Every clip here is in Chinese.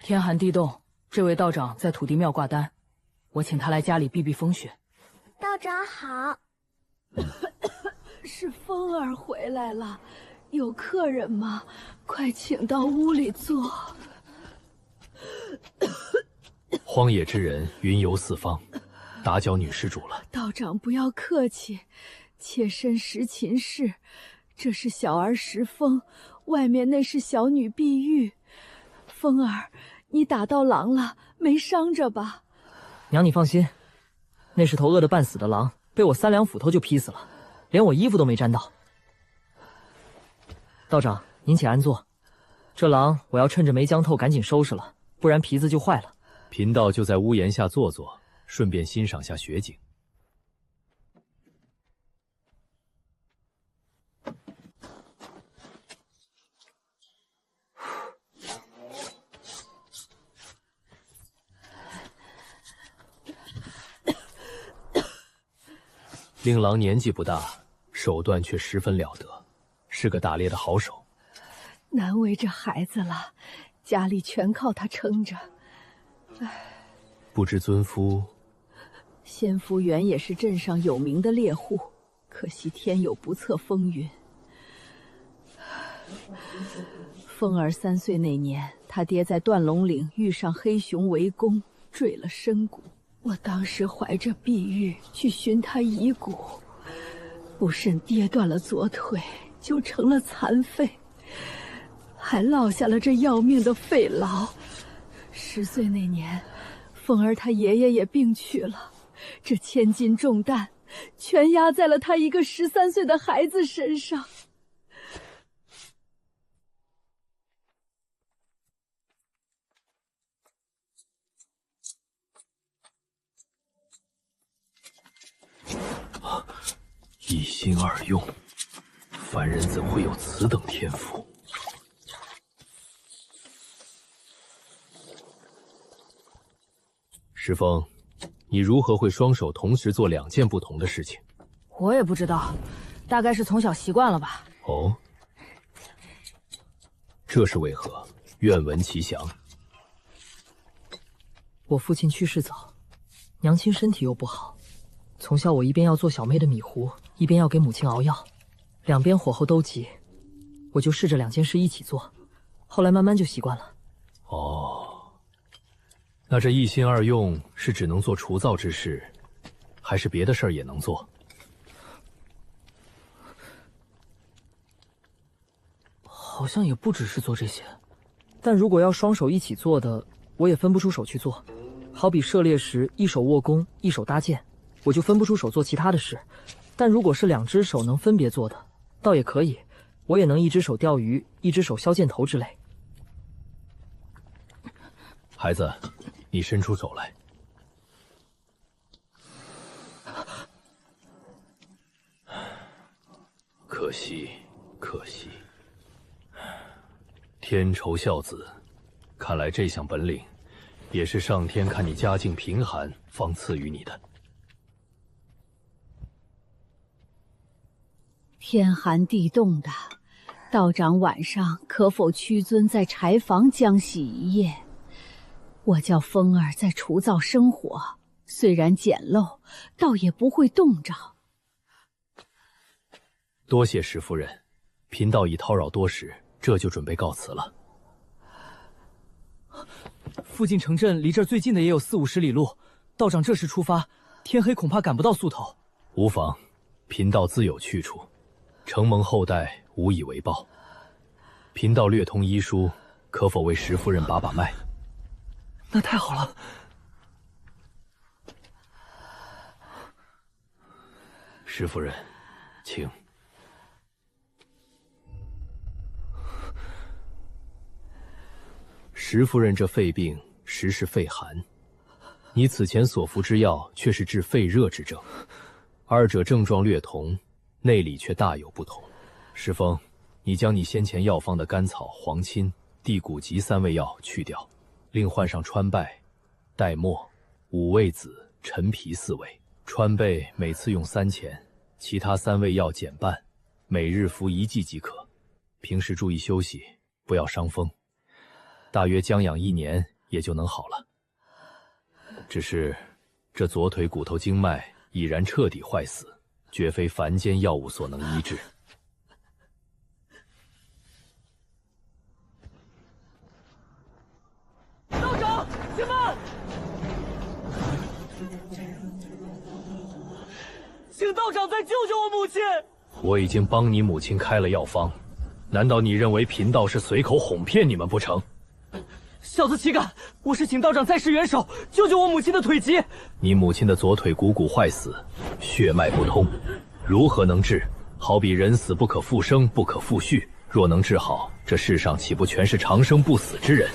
天寒地冻，这位道长在土地庙挂单，我请他来家里避避风雪。道长好。是风儿回来了，有客人吗？快请到屋里坐。荒野之人云游四方，打搅女施主了。道长不要客气，妾身识秦氏，这是小儿石峰，外面那是小女碧玉。风儿，你打到狼了，没伤着吧？娘，你放心，那是头饿得半死的狼，被我3两斧头就劈死了，连我衣服都没沾到。道长，您且安坐，这狼我要趁着没僵透赶紧收拾了，不然皮子就坏了。贫道就在屋檐下坐坐，顺便欣赏下雪景。令郎年纪不大，手段却十分了得，是个打猎的好手。难为这孩子了，家里全靠他撑着。不知尊夫？先夫原也是镇上有名的猎户，可惜天有不测风云。风儿3岁那年，他爹在断龙岭遇上黑熊围攻，坠了深谷。我当时怀着碧玉去寻他遗骨，不慎跌断了左腿，就成了残废，还落下了这要命的肺痨。10岁那年，凤儿他爷爷也病去了，这千斤重担全压在了他一个13岁的孩子身上。一心二用，凡人怎会有此等天赋？石峰，你如何会双手同时做2件不同的事情？我也不知道，大概是从小习惯了吧。哦，这是为何？愿闻其详。我父亲去世早，娘亲身体又不好，从小我一边要做小妹的米糊，一边要给母亲熬药，两边火候都急，我就试着2件事一起做，后来慢慢就习惯了。哦，那这一心二用是只能做除灶之事，还是别的事儿也能做？好像也不只是做这些，但如果要双手一起做的，我也分不出手去做。好比射猎时一手握弓，一手搭箭，我就分不出手做其他的事。但如果是2只手能分别做的，倒也可以，我也能1只手钓鱼，1只手削箭头之类。孩子，你伸出手来。可惜，可惜。天仇孝子，看来这项本领，也是上天看你家境贫寒，方赐予你的。天寒地冻的，道长晚上可否屈尊在柴房将息一夜？我叫风儿在除灶生火，虽然简陋，倒也不会冻着。多谢石夫人，贫道已叨扰多时，这就准备告辞了。附近城镇离这儿最近的也有40-50里路，道长这时出发，天黑恐怕赶不到宿头。无妨，贫道自有去处，承蒙后代，无以为报。贫道略通医书，可否为石夫人把把脉？那太好了。石夫人，请。石夫人这肺病实是肺寒，你此前所服之药却是治肺热之症，二者症状略同，内里却大有不同。石峰，你将你先前药方的甘草、黄芩、地骨及3味药去掉，另换上川贝、黛墨、五味子、陈皮4味。川贝每次用3钱，其他3味药减半，每日服1剂即可。平时注意休息，不要伤风。大约将养1年，也就能好了。只是这左腿骨头经脉已然彻底坏死，绝非凡间药物所能医治。道长，且慢！请道长再救救我母亲！我已经帮你母亲开了药方，难道你认为贫道是随口哄骗你们不成？小子岂敢！我是请道长再施援手，救救我母亲的腿疾。你母亲的左腿股骨坏死，血脉不通，如何能治？好比人死不可复生，不可复续。若能治好，这世上岂不全是长生不死之人？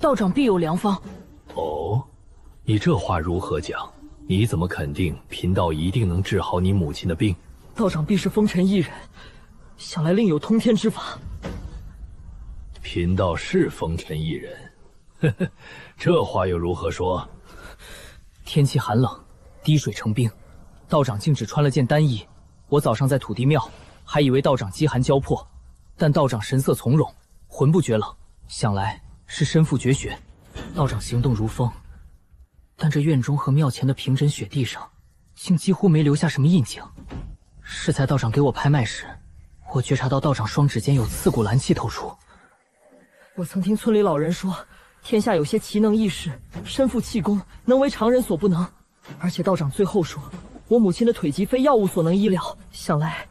道长必有良方。哦，你这话如何讲？你怎么肯定贫道一定能治好你母亲的病？道长必是风尘一人，想来另有通天之法。贫道是风尘一人，呵呵，这话又如何说？天气寒冷，滴水成冰，道长竟只穿了件单衣。我早上在土地庙，还以为道长饥寒交迫，但道长神色从容，魂不觉冷，想来是身负绝学。道长行动如风，但这院中和庙前的平整雪地上，竟几乎没留下什么印记。适才道长给我拍脉时，我觉察到道长双指间有刺骨蓝气透出。我曾听村里老人说，天下有些奇能异士，身负气功，能为常人所不能。而且道长最后说，我母亲的腿疾非药物所能医疗，想来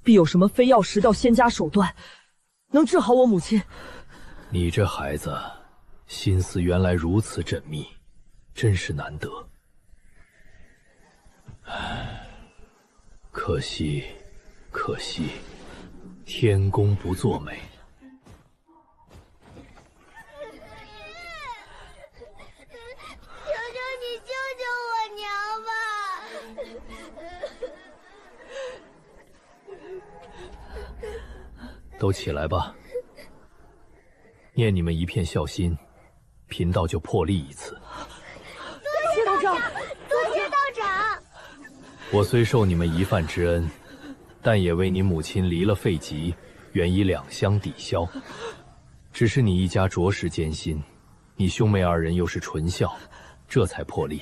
必有什么非药食道仙家手段，能治好我母亲。你这孩子，心思原来如此缜密，真是难得。唉，可惜，可惜，天公不作美。求求你救救我娘吧！都起来吧，念你们一片孝心，贫道就破例一次。多谢道长，多谢道长。我虽受你们一饭之恩，但也为你母亲离了肺疾，原以两相抵消。只是你一家着实艰辛，你兄妹二人又是纯孝，这才破例。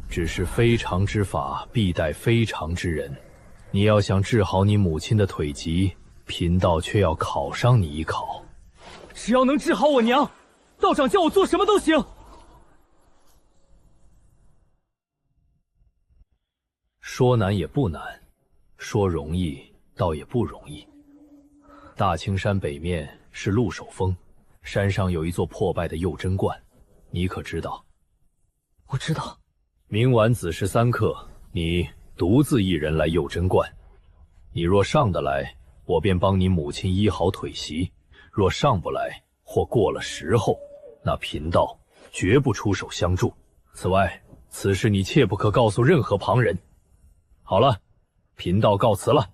只是非常之法，必待非常之人。你要想治好你母亲的腿疾，贫道却要考上你一考。只要能治好我娘，道长叫我做什么都行。说难也不难，说容易倒也不容易。大青山北面是鹿首峰，山上有一座破败的佑真观，你可知道？我知道。明晚子时3刻，你独自一人来佑真观。你若上得来，我便帮你母亲医好腿疾；若上不来，或过了时候，那贫道绝不出手相助。此外，此事你切不可告诉任何旁人。好了，贫道告辞了。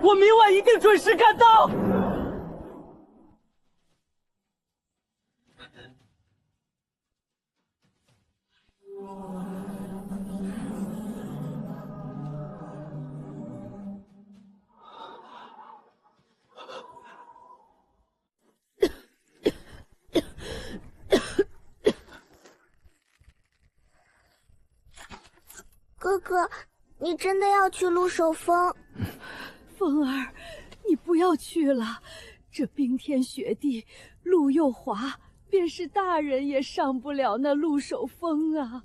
我明晚一定准时赶到。哥哥，你真的要去鹿首峰？风儿，你不要去了，这冰天雪地，路又滑，便是大人也上不了那鹿首峰啊。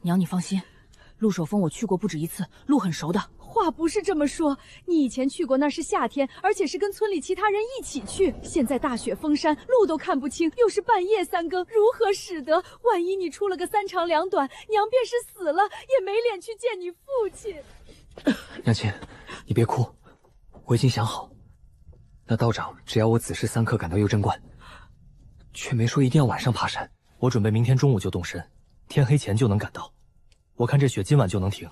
娘，你放心，鹿首峰我去过不止一次，路很熟的。话不是这么说，你以前去过那是夏天，而且是跟村里其他人一起去。现在大雪封山，路都看不清，又是半夜3更，如何使得？万一你出了个3长2短，娘便是死了，也没脸去见你父亲。娘亲，你别哭，我已经想好，那道长只要我子时3刻赶到佑真观，却没说一定要晚上爬山。我准备明天中午就动身，天黑前就能赶到。我看这雪今晚就能停，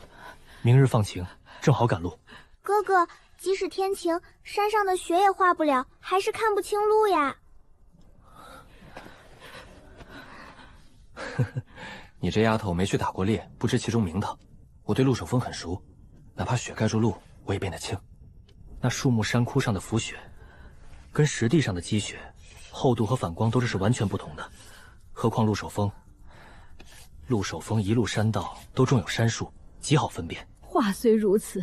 明日放晴，正好赶路。哥哥，即使天晴，山上的雪也化不了，还是看不清路呀。你这丫头没去打过猎，不知其中名堂。我对鹿首峰很熟，哪怕雪盖住路，我也辨得清。那树木山窟上的浮雪，跟实地上的积雪、厚度和反光都是完全不同的。何况陆守峰，陆守峰一路山道都种有杉树，极好分辨。话虽如此，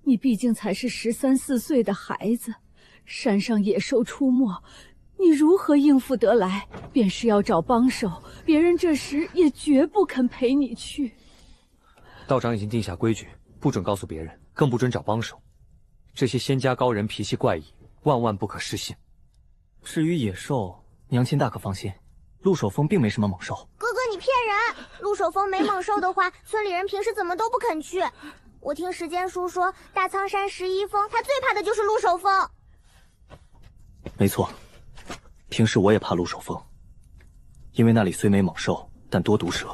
你毕竟才是13、14岁的孩子，山上野兽出没，你如何应付得来？便是要找帮手，别人这时也绝不肯陪你去。道长已经定下规矩，不准告诉别人，更不准找帮手。这些仙家高人脾气怪异，万万不可失信。至于野兽，娘亲大可放心，陆守峰并没什么猛兽。哥哥，你骗人！陆守峰没猛兽的话，村里人平时怎么都不肯去。我听时间叔说，大苍山11峰，他最怕的就是陆守峰。没错，平时我也怕陆守峰，因为那里虽没猛兽，但多毒蛇。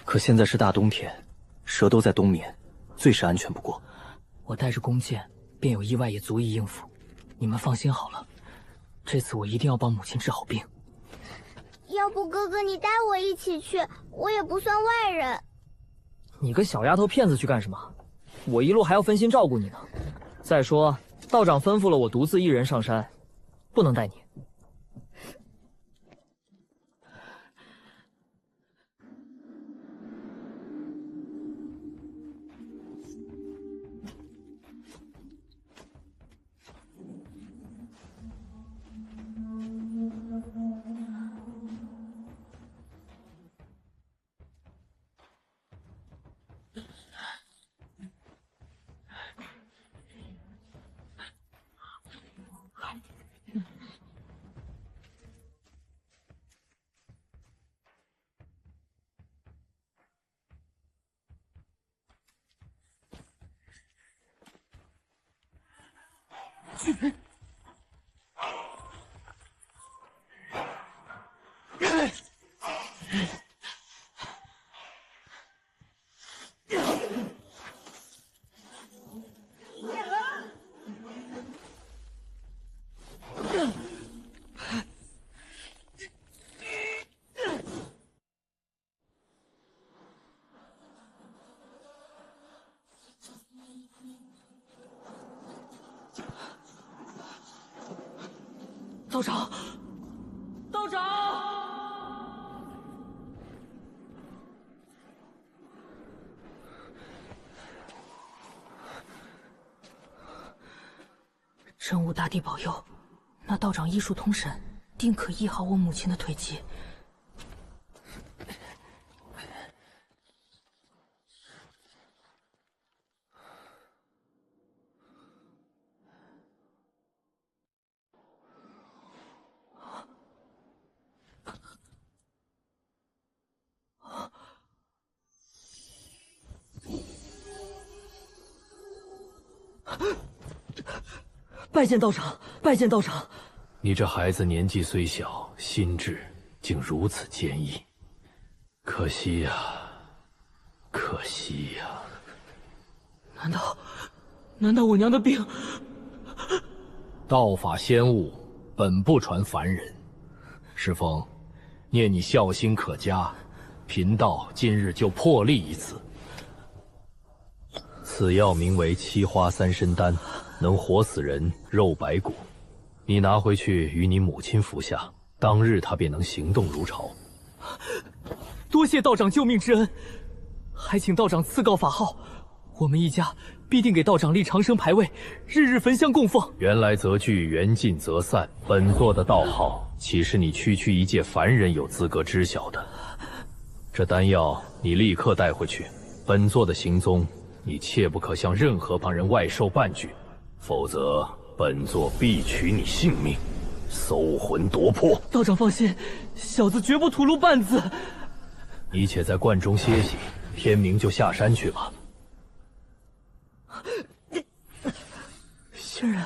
可现在是大冬天，蛇都在冬眠，最是安全不过。我带着弓箭，便有意外也足以应付。你们放心好了，这次我一定要帮母亲治好病。要不哥哥你带我一起去，我也不算外人。你个小丫头片子去干什么？我一路还要分心照顾你呢。再说，道长吩咐了我独自一人上山，不能带你。道长，道长！真武大帝保佑，那道长医术通神，定可医好我母亲的腿疾。拜见道长，拜见道长。你这孩子年纪虽小，心智竟如此坚毅，可惜呀，可惜呀。难道我娘的病？道法仙物，本不传凡人。师风，念你孝心可嘉，贫道今日就破例一次。此药名为七花三参丹，能活死人，肉白骨。你拿回去与你母亲服下，当日她便能行动如常。多谢道长救命之恩，还请道长赐告法号，我们一家必定给道长立长生牌位，日日焚香供奉。缘来则聚，缘尽则散。本座的道号，岂是你区区一介凡人有资格知晓的？这丹药你立刻带回去，本座的行踪，你切不可向任何旁人外授半句，否则本座必取你性命，搜魂夺魄。道长放心，小子绝不吐露半字。你且在观中歇息，天明就下山去吧。仙人，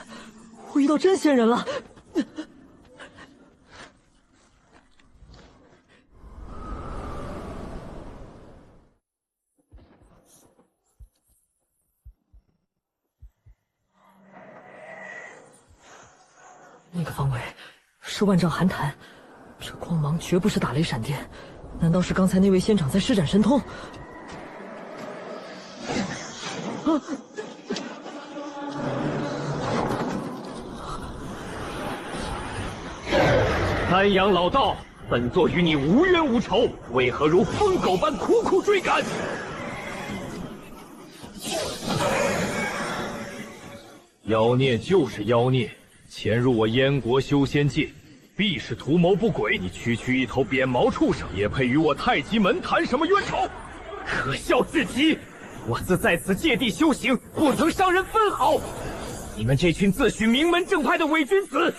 我遇到真仙人了。那个方位是万丈寒潭，这光芒绝不是打雷闪电，难道是刚才那位仙长在施展神通？三阳老道，本座与你无冤无仇，为何如疯狗般苦苦追赶？妖孽就是妖孽，潜入我燕国修仙界，必是图谋不轨。你区区一头扁毛畜生，也配与我太极门谈什么冤仇？可笑至极！我自在此界地修行，不曾伤人分毫。你们这群自诩名门正派的伪君子，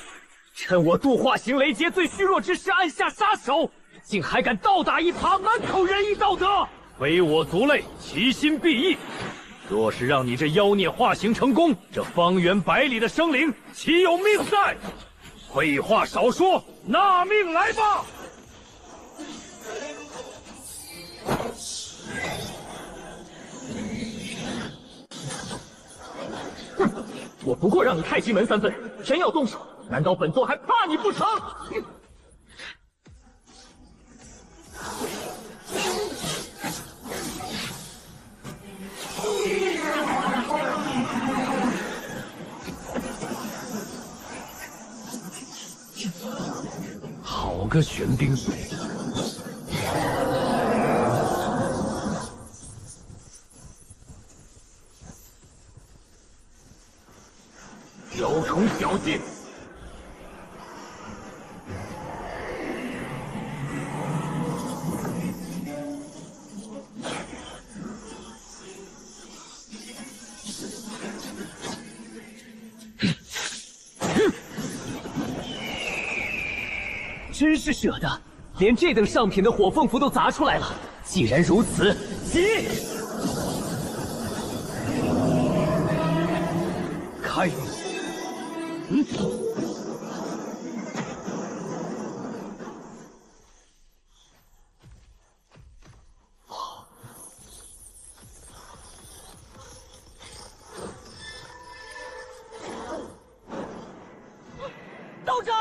趁我度化行雷劫最虚弱之时按下杀手，竟还敢倒打一耙，满口仁义道德，非我族类，其心必异。若是让你这妖孽化形成功，这方圆百里的生灵岂有命在？废话少说，纳命来吧！哼，我不过让你太极门3分，真要动手，难道本座还怕你不成？好个玄冰锁！雕虫小技！真是舍得，连这等上品的火凤符都砸出来了。既然如此，起！开！道长！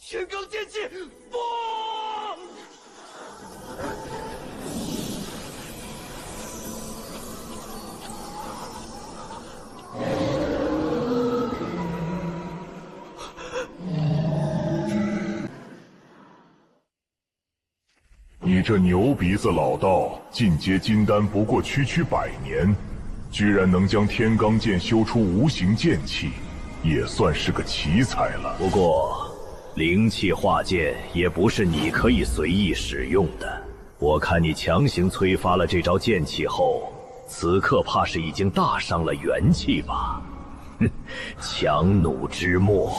天罡剑气，不！你这牛鼻子老道，进阶金丹不过区100年，居然能将天罡剑修出无形剑气，也算是个奇才了。不过，灵气化剑也不是你可以随意使用的。我看你强行催发了这招剑气后，此刻怕是已经大伤了元气吧？哼，强弩之末。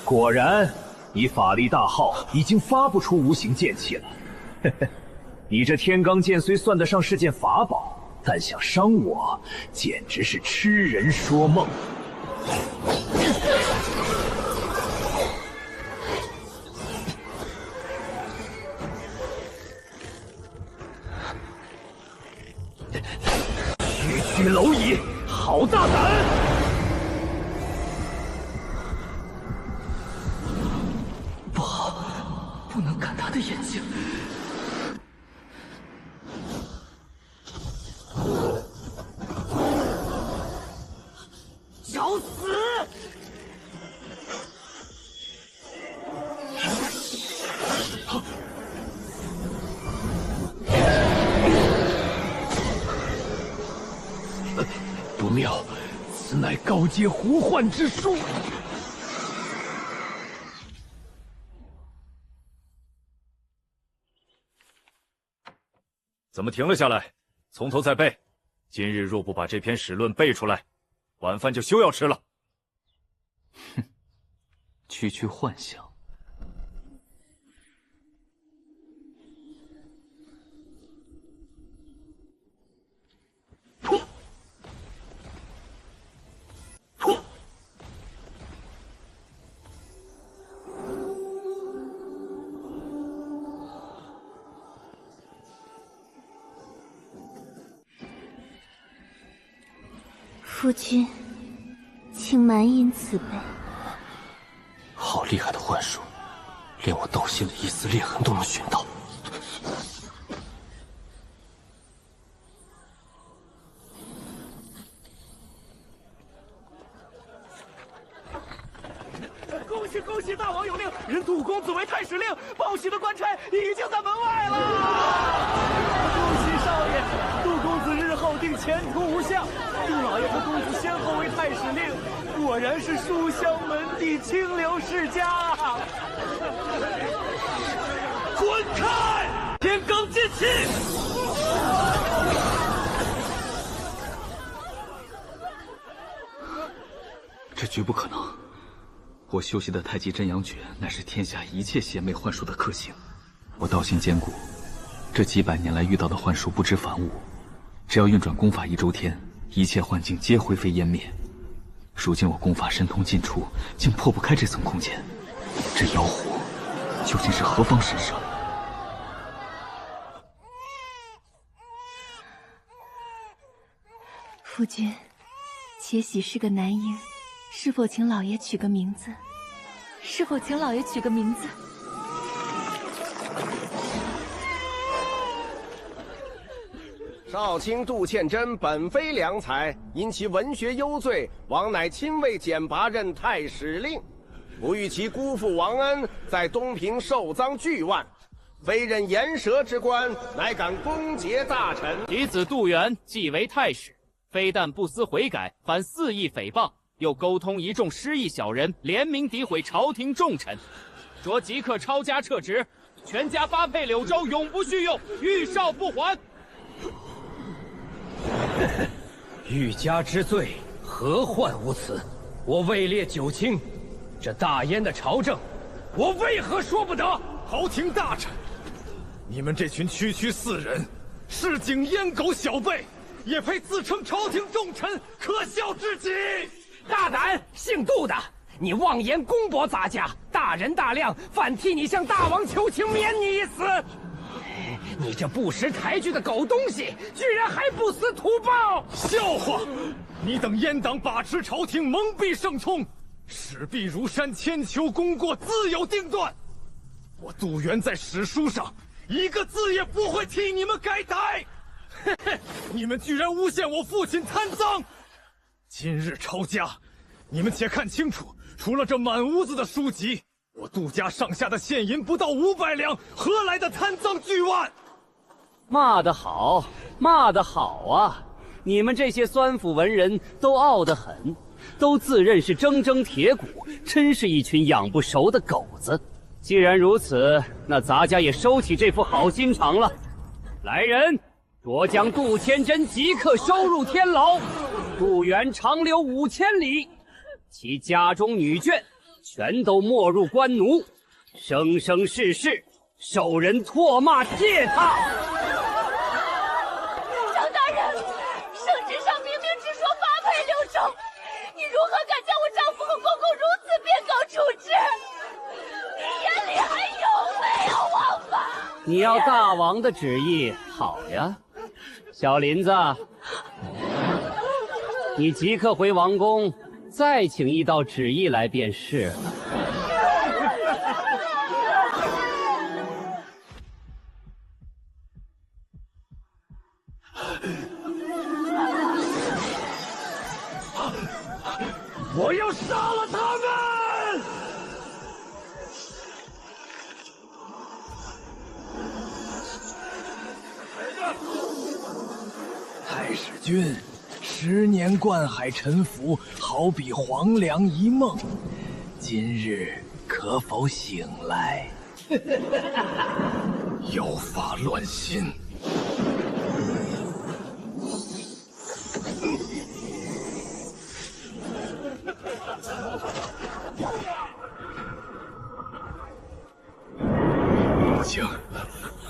果然，你法力大耗，已经发不出无形剑气了。你这天罡剑虽算得上是件法宝，但想伤我，简直是痴人说梦。区区蝼蚁，好大胆！不好，不能看他的眼睛。找死！不妙，此乃高阶呼唤之术。怎么停了下来？从头再背。今日若不把这篇史论背出来，晚饭就休要吃了。哼，区区幻想。夫君，请满饮此杯。好。好厉害的幻术，连我道心的一丝裂痕都能寻到。恭喜大王有令，任杜公子为太史令，报喜的官差已经在门外了。恭喜少爷，杜公子日后定前途无量。杜老爷和公子先后为太史令，果然是书香门第，清流世家啊！滚开！天罡剑气！这绝不可能。我修习的太极真阳诀，乃是天下一切邪魅幻术的克星。我道心坚固，这几百年来遇到的幻术不知凡物，只要运转功法1周天，一切幻境皆灰飞烟灭。如今我功法神通尽出，竟破不开这层空间，这妖狐究竟是何方神圣？夫君，且喜是个男婴。是否请老爷取个名字？是否请老爷取个名字？少卿杜倩真本非良才，因其文学优罪，王乃亲为简拔任太史令，不欲其辜负王恩，在东平受赃巨万。非任言舌之官，乃敢攻讦大臣。其子杜元既为太史，非但不思悔改，反肆意诽谤。又沟通一众失意小人，联名诋毁朝廷重臣，着即刻抄家撤职，全家发配柳州，永不叙用，玉少不还。欲加之罪，何患无辞？我位列九卿，这大燕的朝政，我为何说不得？朝廷大臣，你们这群区区4人，市井阉狗小辈，也配自称朝廷重臣，可笑至极！大胆，姓杜的，你妄言公伯杂家，大人大量，反替你向大王求情，免你一死。你这不识抬举的狗东西，居然还不思图报！笑话！你等阉党把持朝廷，蒙蔽圣聪，使必如山，千秋功过自有定断。我杜元在史书上一个字也不会替你们改台。你们居然诬陷我父亲贪赃！今日抄家，你们且看清楚，除了这满屋子的书籍，我杜家上下的现银不到500两，何来的贪赃巨万？骂得好，骂得好啊！你们这些酸腐文人都傲得很，都自认是铮铮铁骨，真是一群养不熟的狗子。既然如此，那咱家也收起这副好心肠了。来人，着将杜千真即刻收入天牢，杜元长留5000里，其家中女眷全都没入官奴，生生世世受人唾骂践踏。张大人，圣旨上明明只说发配柳州，你如何敢将我丈夫和公公如此变狗处置？你眼里还有没有王法？你要大王的旨意，好呀，小林子，你即刻回王宫，再请一道旨意来便是了。我要杀了他们！太史君，10年灌海沉浮，好比黄粱一梦，今日可否醒来？妖法乱心！不行，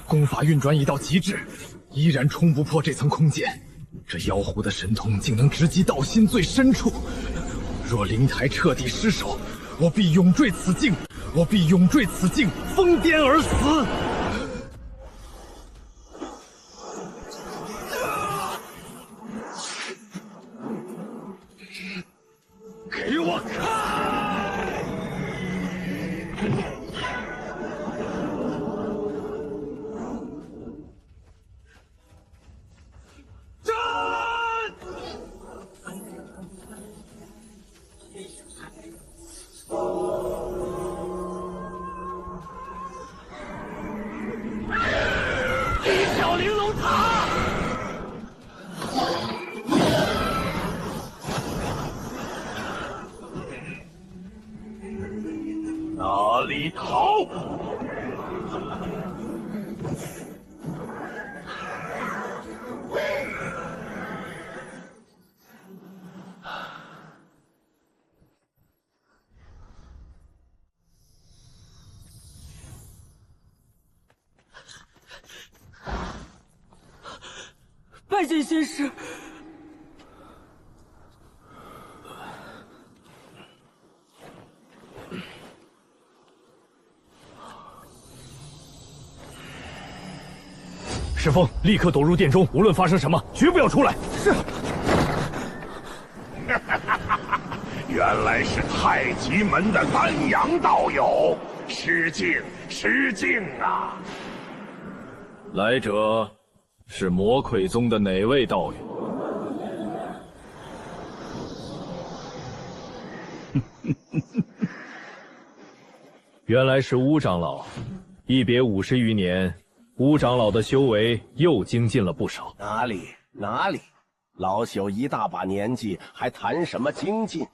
功法运转已到极致，依然冲不破这层空间。这妖狐的神通竟能直击道心最深处，若灵台彻底失守，我必永坠此境，疯癫而死。给我看！好。拜见先师。石峰，立刻躲入殿中，无论发生什么，绝不要出来。是。原来是太极门的丹阳道友，失敬失敬啊！来者是魔魁宗的哪位道友？原来是乌长老，一别50余年，乌长老的修为又精进了不少。哪里，老朽一大把年纪，还谈什么精进？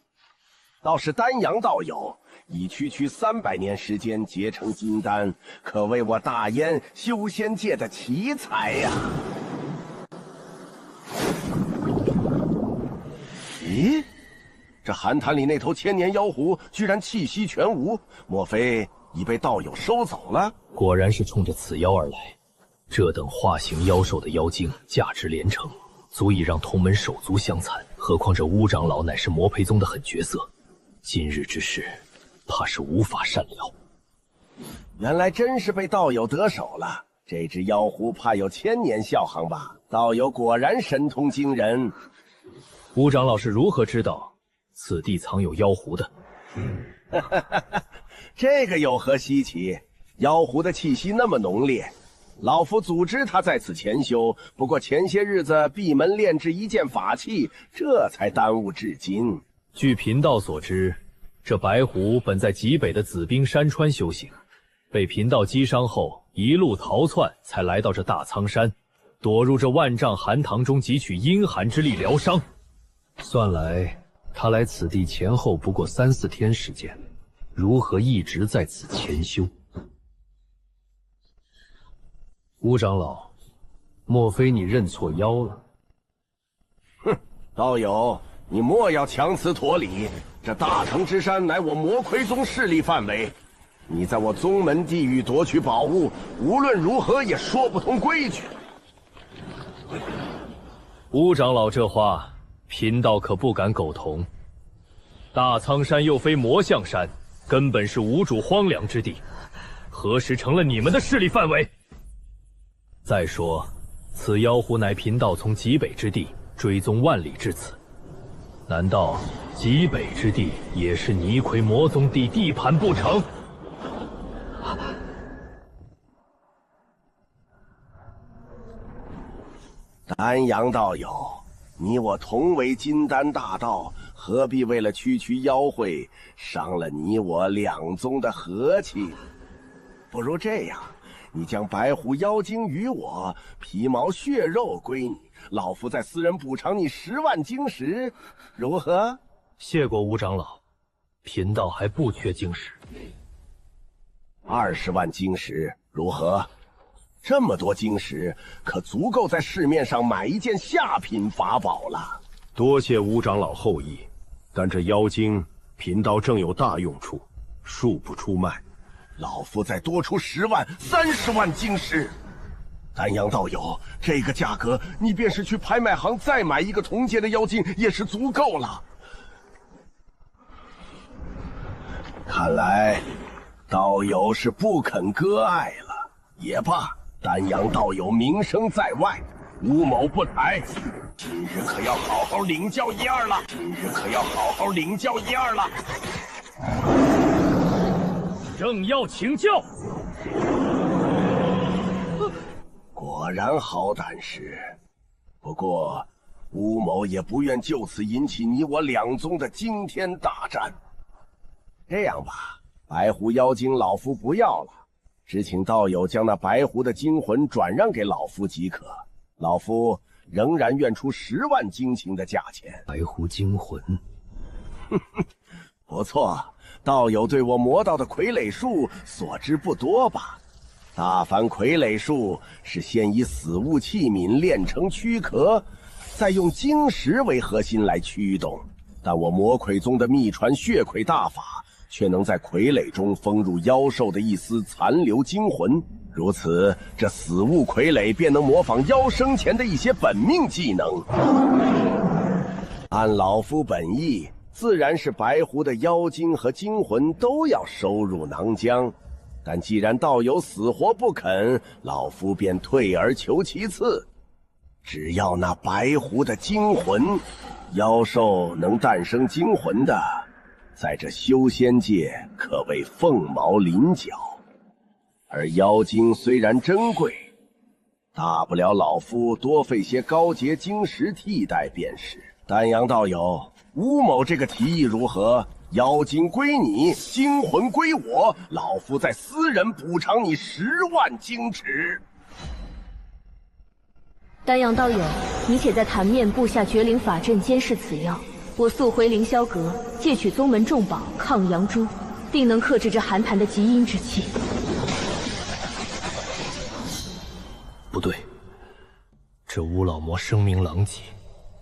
倒是丹阳道友，以区300年时间结成金丹，可谓我大燕修仙界的奇才呀！咦，这寒潭里那头千年妖狐居然气息全无，莫非已被道友收走了？果然是冲着此妖而来。这等化形妖兽的妖精，价值连城，足以让同门手足相残。何况这乌长老乃是魔培宗的狠角色，今日之事，怕是无法善了。原来真是被道友得手了。这只妖狐怕有1000年笑行吧？道友果然神通惊人。乌长老是如何知道此地藏有妖狐的？这个有何稀奇？妖狐的气息那么浓烈，老夫组织他在此潜修，不过前些日子闭门炼制一件法器，这才耽误至今。据贫道所知，这白狐本在极北的紫冰山川修行，被贫道击伤后，一路逃窜，才来到这大苍山，躲入这万丈寒塘中汲取阴寒之力疗伤。算来，他来此地前后不过3、4天时间，如何一直在此潜修？乌长老，莫非你认错妖了？哼，道友，你莫要强词夺理。这大唐之山乃我魔魁宗势力范围，你在我宗门地域夺取宝物，无论如何也说不通规矩。乌长老这话，贫道可不敢苟同。大苍山又非魔象山，根本是无主荒凉之地，何时成了你们的势力范围？再说，此妖狐乃贫道从极北之地追踪万里至此，难道极北之地也是泥魁魔宗地盘不成？丹阳道友，你我同为金丹大道，何必为了区妖秽，伤了你我两宗的和气？不如这样，你将白狐妖精与我，皮毛血肉归你，老夫再私人补偿你10万晶石，如何？谢过吴长老，贫道还不缺晶石。20万晶石如何？这么多晶石，可足够在市面上买一件下品法宝了。多谢吴长老厚意，但这妖精，贫道正有大用处，恕不出卖。老夫再多出10万、30万晶石。丹阳道友，这个价格，你便是去拍卖行再买一个同阶的妖精，也是足够了。看来，道友是不肯割爱了。也罢，丹阳道友名声在外，吴某不才，今日可要好好领教一二了。正要请教。果然好胆识，不过吴某也不愿就此引起你我两宗的惊天大战。这样吧，白狐妖精老夫不要了，只请道友将那白狐的精魂转让给老夫即可。老夫仍然愿出10万晶情的价钱。白狐精魂，不错，道友对我魔道的傀儡术所知不多吧？大凡傀儡术是先以死物器皿炼成躯壳，再用晶石为核心来驱动。但我魔傀宗的秘传血傀大法，却能在傀儡中封入妖兽的一丝残留精魂。如此，这死物傀儡便能模仿妖生前的一些本命技能。按老夫本意，自然是白狐的妖精和精魂都要收入囊浆。但既然道友死活不肯，老夫便退而求其次。只要那白狐的精魂，妖兽能诞生精魂的，在这修仙界可谓凤毛麟角。而妖精虽然珍贵，大不了老夫多费些高洁晶石替代便是。丹阳道友，吴某这个提议如何？妖精归你，精魂归我，老夫再私人补偿你10万晶尺。丹阳道友，你且在坛面布下绝灵法阵监视此妖，我速回凌霄阁借取宗门重宝抗阳珠，定能克制这寒潭的极阴之气。不对，这巫老魔声名狼藉，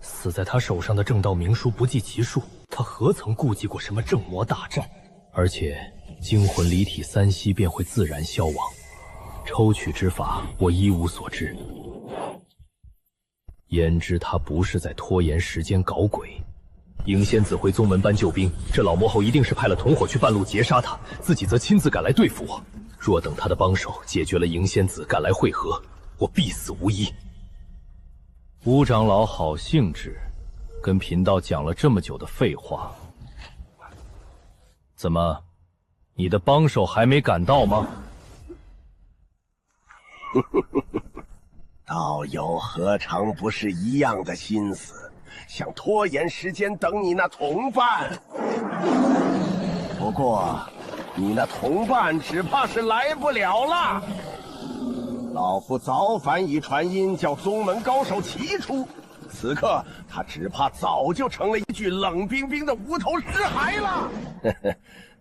死在他手上的正道名书不计其数，他何曾顾及过什么正魔大战？而且精魂离体3息便会自然消亡，抽取之法我一无所知。焉知他不是在拖延时间搞鬼？迎仙子回宗门搬救兵，这老魔后一定是派了同伙去半路截杀他，自己则亲自赶来对付我。若等他的帮手解决了迎仙子赶来会合，我必死无疑。吴长老好兴致，跟贫道讲了这么久的废话，怎么，你的帮手还没赶到吗？道友何尝不是一样的心思，想拖延时间等你那同伴？不过，你那同伴只怕是来不了了。老夫早反已传音，叫宗门高手齐出。此刻他只怕早就成了一具冷冰冰的无头尸骸了。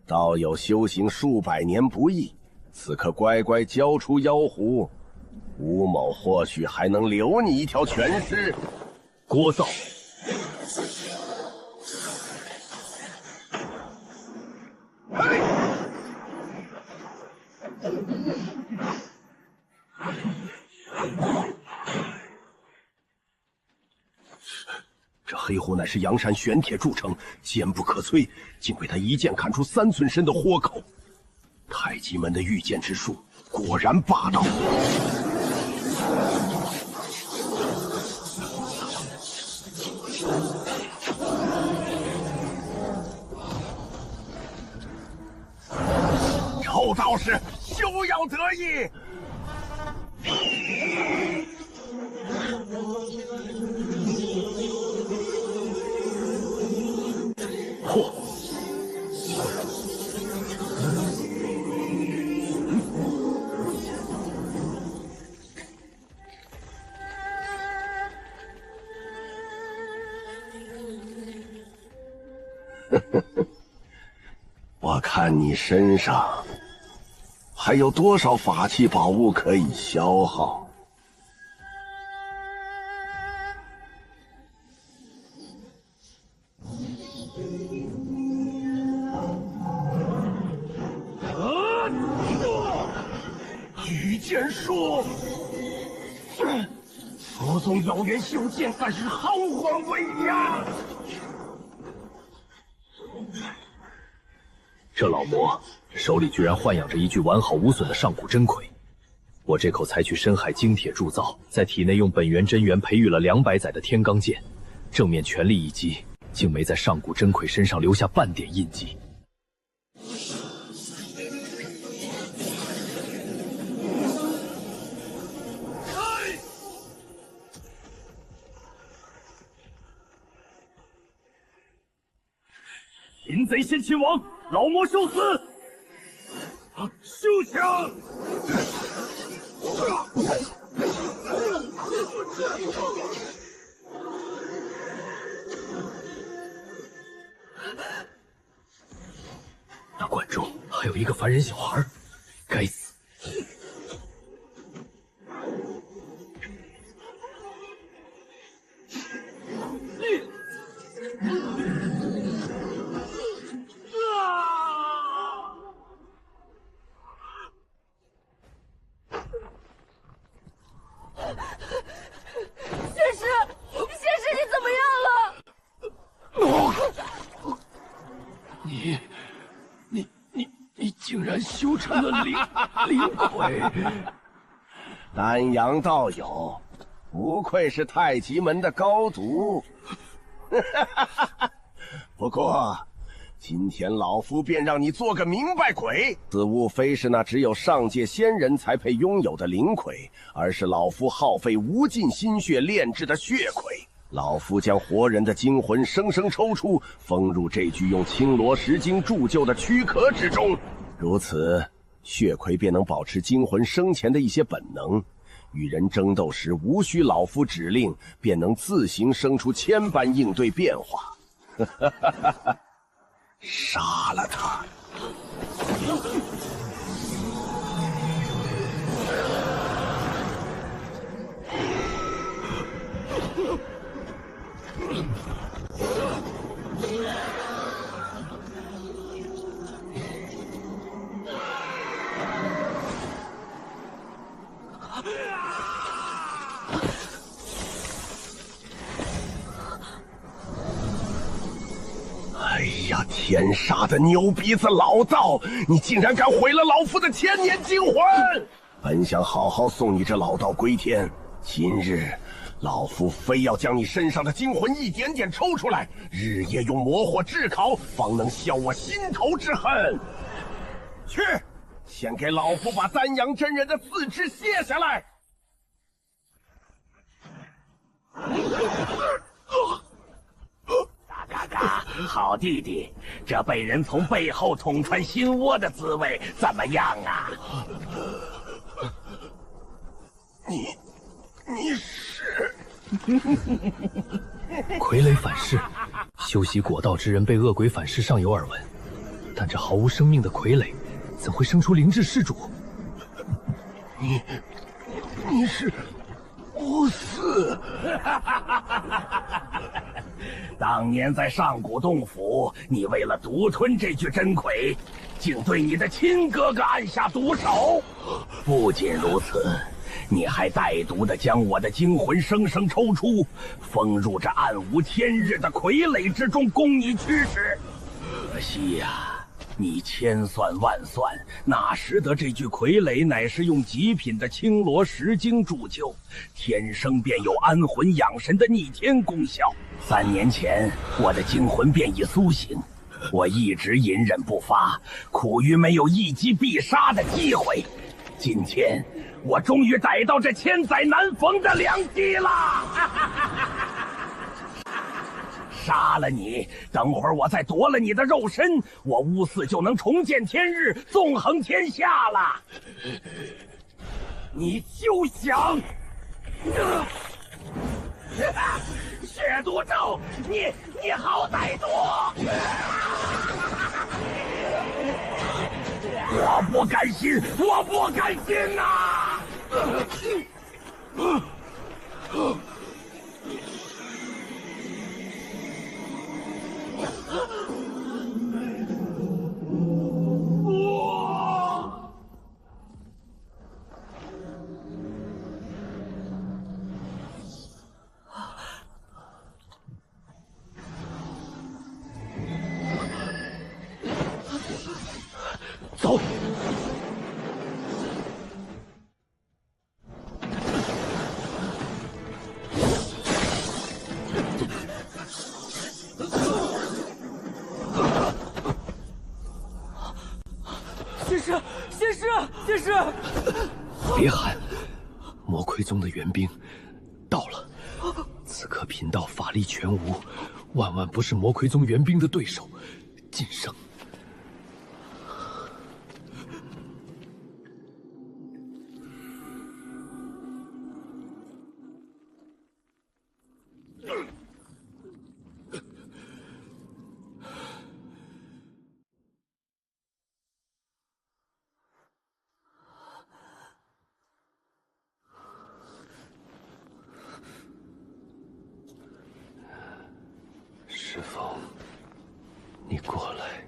道友修行数百年不易，此刻乖乖交出妖狐，吴某或许还能留你一条全尸。聒噪！这黑狐乃是阳山玄铁铸成，坚不可摧，竟被他一剑砍出3寸深的豁口。太极门的御剑之术果然霸道。臭道士，休要得意！嚯！我看你身上还有多少法器宝物可以消耗？御剑术，佛宗妖元修剑，但是浩荒伟呀！这老魔手里居然豢养着一具完好无损的上古真魁，我这口采取深海精铁铸造，在体内用本源真元培育了200载的天罡剑，正面全力一击，竟没在上古真魁身上留下半点印记。淫贼先秦王，老魔受死！休想！还有一个凡人小孩，该死！仙师，仙师，你怎么样了？你竟然修成了灵魁！丹阳道友，不愧是太极门的高徒。不过，今天老夫便让你做个明白鬼。此物非是那只有上界仙人才配拥有的灵魁，而是老夫耗费无尽心血炼制的血魁。老夫将活人的精魂生生抽出，封入这具用青罗石晶铸就的躯壳之中。如此，血魁便能保持精魂生前的一些本能，与人争斗时无需老夫指令，便能自行生出千般应对变化。杀了他！哎呀，天杀的牛鼻子老道！你竟然敢毁了老夫的千年精魂！本想好好送你这老道归天，今日老夫非要将你身上的精魂一点点抽出来，日夜用魔火炙烤，方能消我心头之恨。去，先给老夫把丹阳真人的四肢卸下来。嘎嘎，好弟弟，这被人从背后捅穿心窝的滋味怎么样啊？你是傀儡反噬，修习果道之人被恶鬼反噬尚有耳闻，但这毫无生命的傀儡，怎会生出灵智施主？你是不死？当年在上古洞府，你为了独吞这具真魁，竟对你的亲哥哥按下毒手。不仅如此，你还歹毒地将我的精魂生生抽出，封入这暗无天日的傀儡之中，供你驱使。可惜呀，你千算万算，哪识得这具傀儡乃是用极品的青罗石晶铸就，天生便有安魂养神的逆天功效。3年前，我的精魂便已苏醒，我一直隐忍不发，苦于没有一击必杀的机会。今天，我终于逮到这千载难逢的良机了！杀了你，等会儿我再夺了你的肉身，我乌寺就能重见天日，纵横天下了。你休想！血毒咒，你好歹毒！我不甘心，我不甘心呐！走。仙师，仙师，仙师！别喊，魔魁宗的援兵到了。此刻贫道法力全无，万万不是魔魁宗援兵的对手。晋升。石峰，你过来。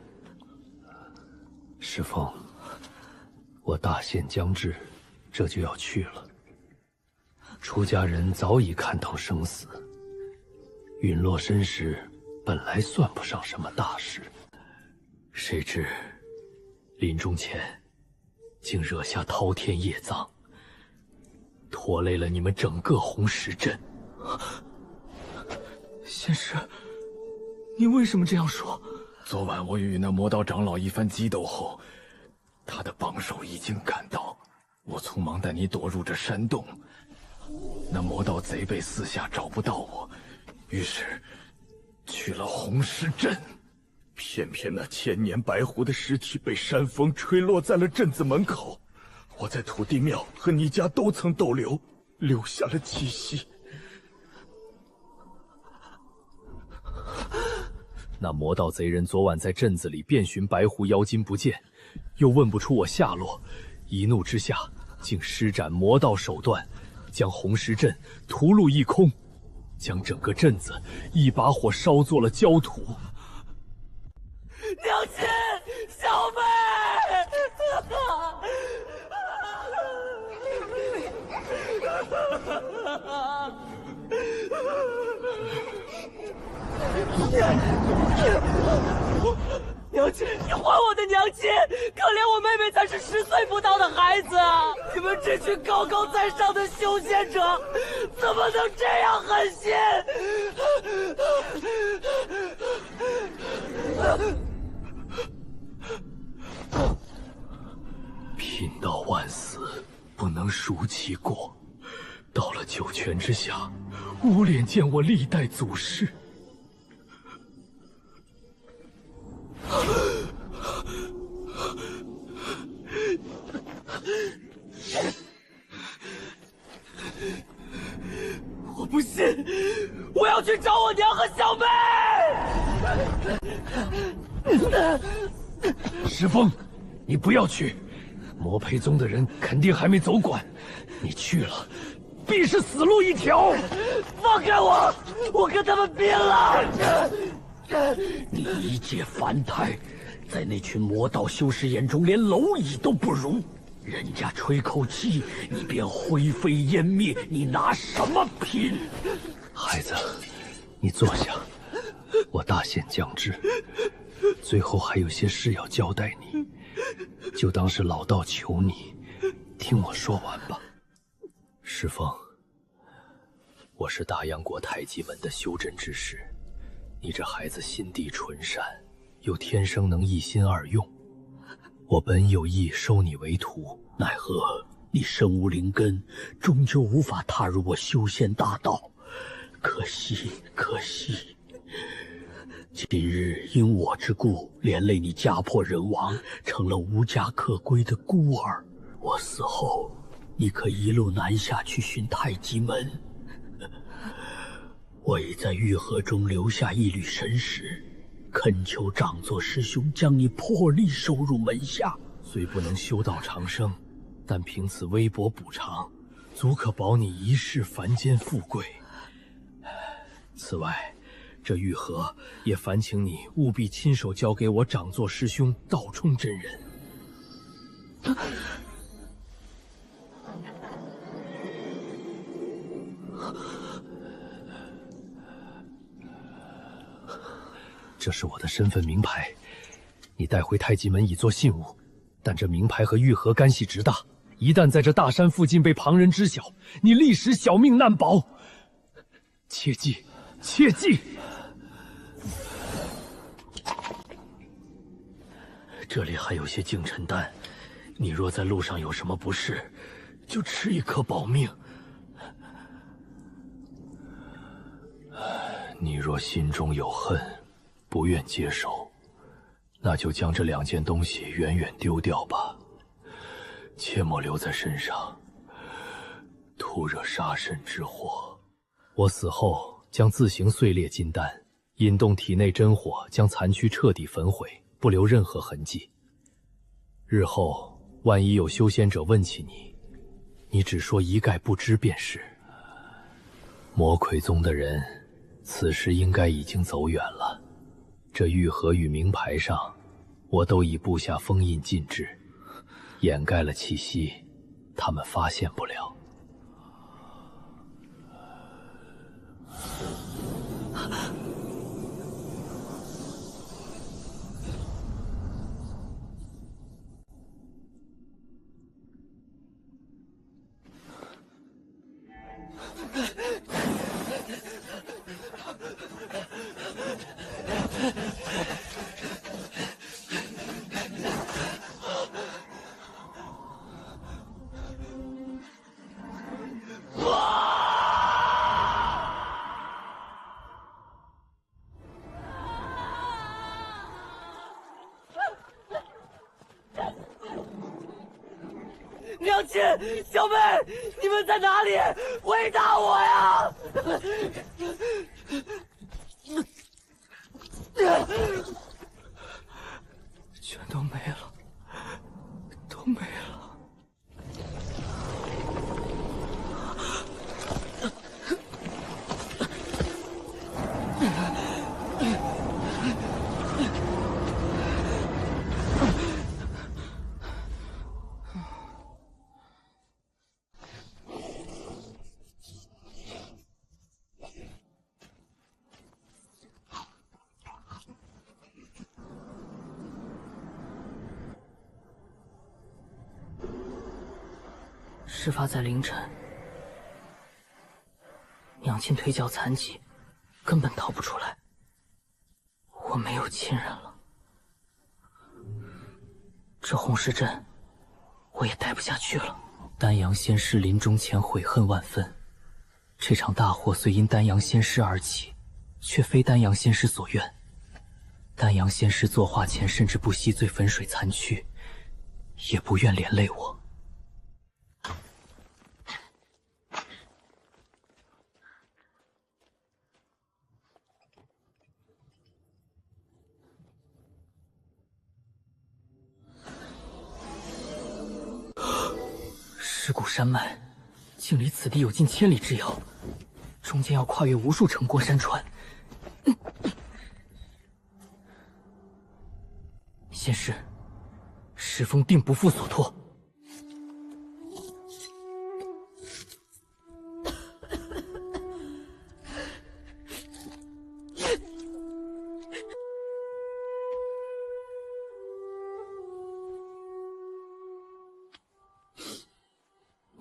石峰，我大限将至，这就要去了。出家人早已看透生死，陨落身时本来算不上什么大事，谁知临终前竟惹下滔天业障，拖累了你们整个红石镇。仙师，你为什么这样说？昨晚我与那魔道长老一番激斗后，他的帮手已经赶到，我匆忙带你躲入这山洞。那魔道贼被四下找不到我，于是去了红石镇。偏偏那千年白狐的尸体被山风吹落在了镇子门口，我在土地庙和你家都曾逗留，留下了气息。那魔道贼人昨晚在镇子里遍寻白狐妖精不见，又问不出我下落，一怒之下竟施展魔道手段，将红石镇屠戮一空，将整个镇子一把火烧作了焦土。娘亲，小妹！娘亲，你还我的娘亲！可怜我妹妹才是10岁不到的孩子啊！你们这群高高在上的修仙者，怎么能这样狠心？贫道万死，不能赎其过。到了九泉之下，无脸见我历代祖师。我不信，我要去找我娘和小妹。石峰，你不要去，魔培宗的人肯定还没走管，你去了，必是死路一条。放开我，我跟他们拼了！你一介凡胎，在那群魔道修士眼中连蝼蚁都不如。人家吹口气，你便灰飞烟灭，你拿什么拼？孩子，你坐下，我大限将至，最后还有些事要交代你，就当是老道求你，听我说完吧。石峰，我是大阳国太极门的修真之士，你这孩子心地纯善，又天生能一心二用，我本有意收你为徒，奈何你身无灵根，终究无法踏入我修仙大道，可惜可惜。今日因我之故，连累你家破人亡，成了无家可归的孤儿。我死后，你可一路南下去寻太极门。我已在玉盒中留下一缕神识，恳求长座师兄将你破例收入门下。虽不能修道长生，但凭此微薄补偿，足可保你一世凡间富贵。此外，这玉盒也烦请你务必亲手交给我长座师兄道冲真人。这是我的身份名牌，你带回太极门以作信物。但这名牌和玉盒干系直大，一旦在这大山附近被旁人知晓，你立时小命难保。切记，切记！这里还有些净尘丹，你若在路上有什么不适，就吃一颗保命。你若心中有恨，不愿接受，那就将这2件东西远远丢掉吧，切莫留在身上，徒惹杀身之祸。我死后将自行碎裂金丹，引动体内真火，将残躯彻底焚毁，不留任何痕迹。日后万一有修仙者问起你，你只说一概不知便是。魔魁宗的人此时应该已经走远了。这玉盒与名牌上，我都已布下封印禁制，掩盖了气息，他们发现不了。娘亲，小妹，你们在哪里？回答我呀！全都没了，都没了。事发在凌晨，娘亲腿脚残疾，根本逃不出来。我没有亲人了，这洪石镇我也待不下去了。丹阳仙师临终前悔恨万分，这场大祸虽因丹阳仙师而起，却非丹阳仙师所愿。丹阳仙师作画前甚至不惜醉粉水残躯，也不愿连累我。尸骨山脉，竟离此地有近1000里之遥，中间要跨越无数城郭山川。仙师，石峰定不负所托。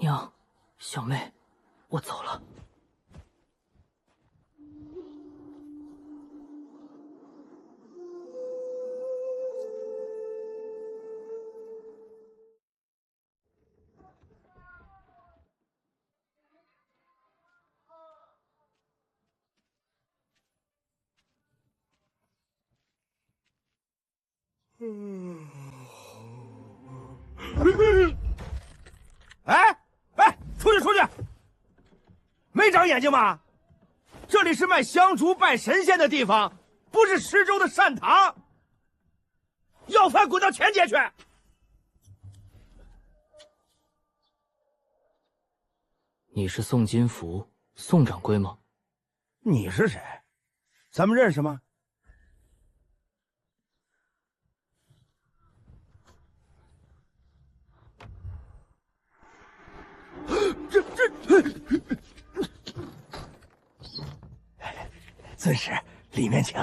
娘，小妹，我走了。哎，出去！没长眼睛吗？这里是卖香烛拜神仙的地方，不是池州的善堂。要饭滚到前街去！你是宋金福，宋掌柜吗？你是谁？咱们认识吗？尊师，里面请。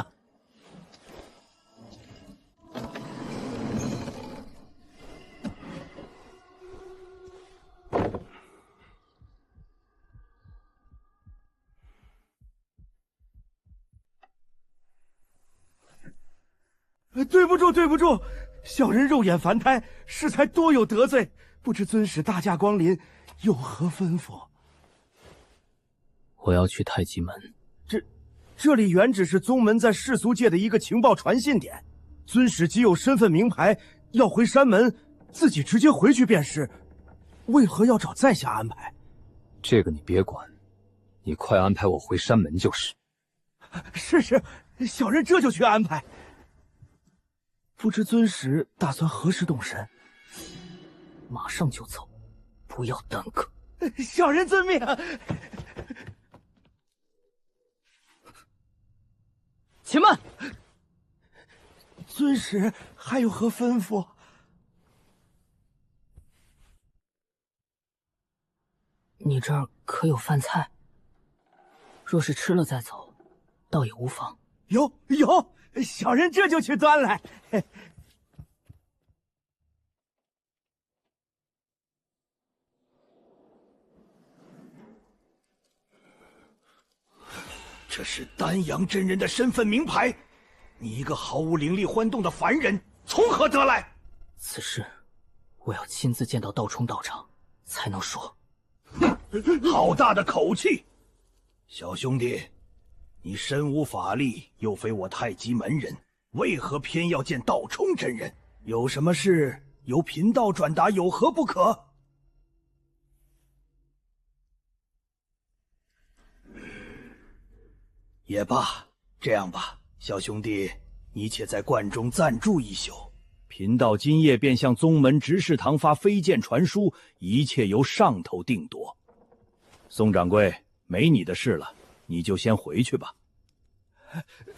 对不住，小人肉眼凡胎，适才多有得罪，不知尊师大驾光临，有何吩咐？我要去太极门。这里原只是宗门在世俗界的一个情报传信点，尊使既有身份名牌，要回山门，自己直接回去便是，为何要找在下安排？这个你别管，你快安排我回山门就是。是，小人这就去安排。不知尊使打算何时动身？马上就走，不要耽搁。小人遵命。且慢！尊使还有何吩咐？你这儿可有饭菜？若是吃了再走，倒也无妨。有，小人这就去端来。这是丹阳真人的身份名牌，你一个毫无灵力欢动的凡人，从何得来？此事我要亲自见到道冲道长才能说。好大的口气！小兄弟，你身无法力，又非我太极门人，为何偏要见道冲真人？有什么事由贫道转达，有何不可？也罢，这样吧，小兄弟，你且在观中暂住一宿。贫道今夜便向宗门执事堂发飞剑传书，一切由上头定夺。宋掌柜，没你的事了，你就先回去吧。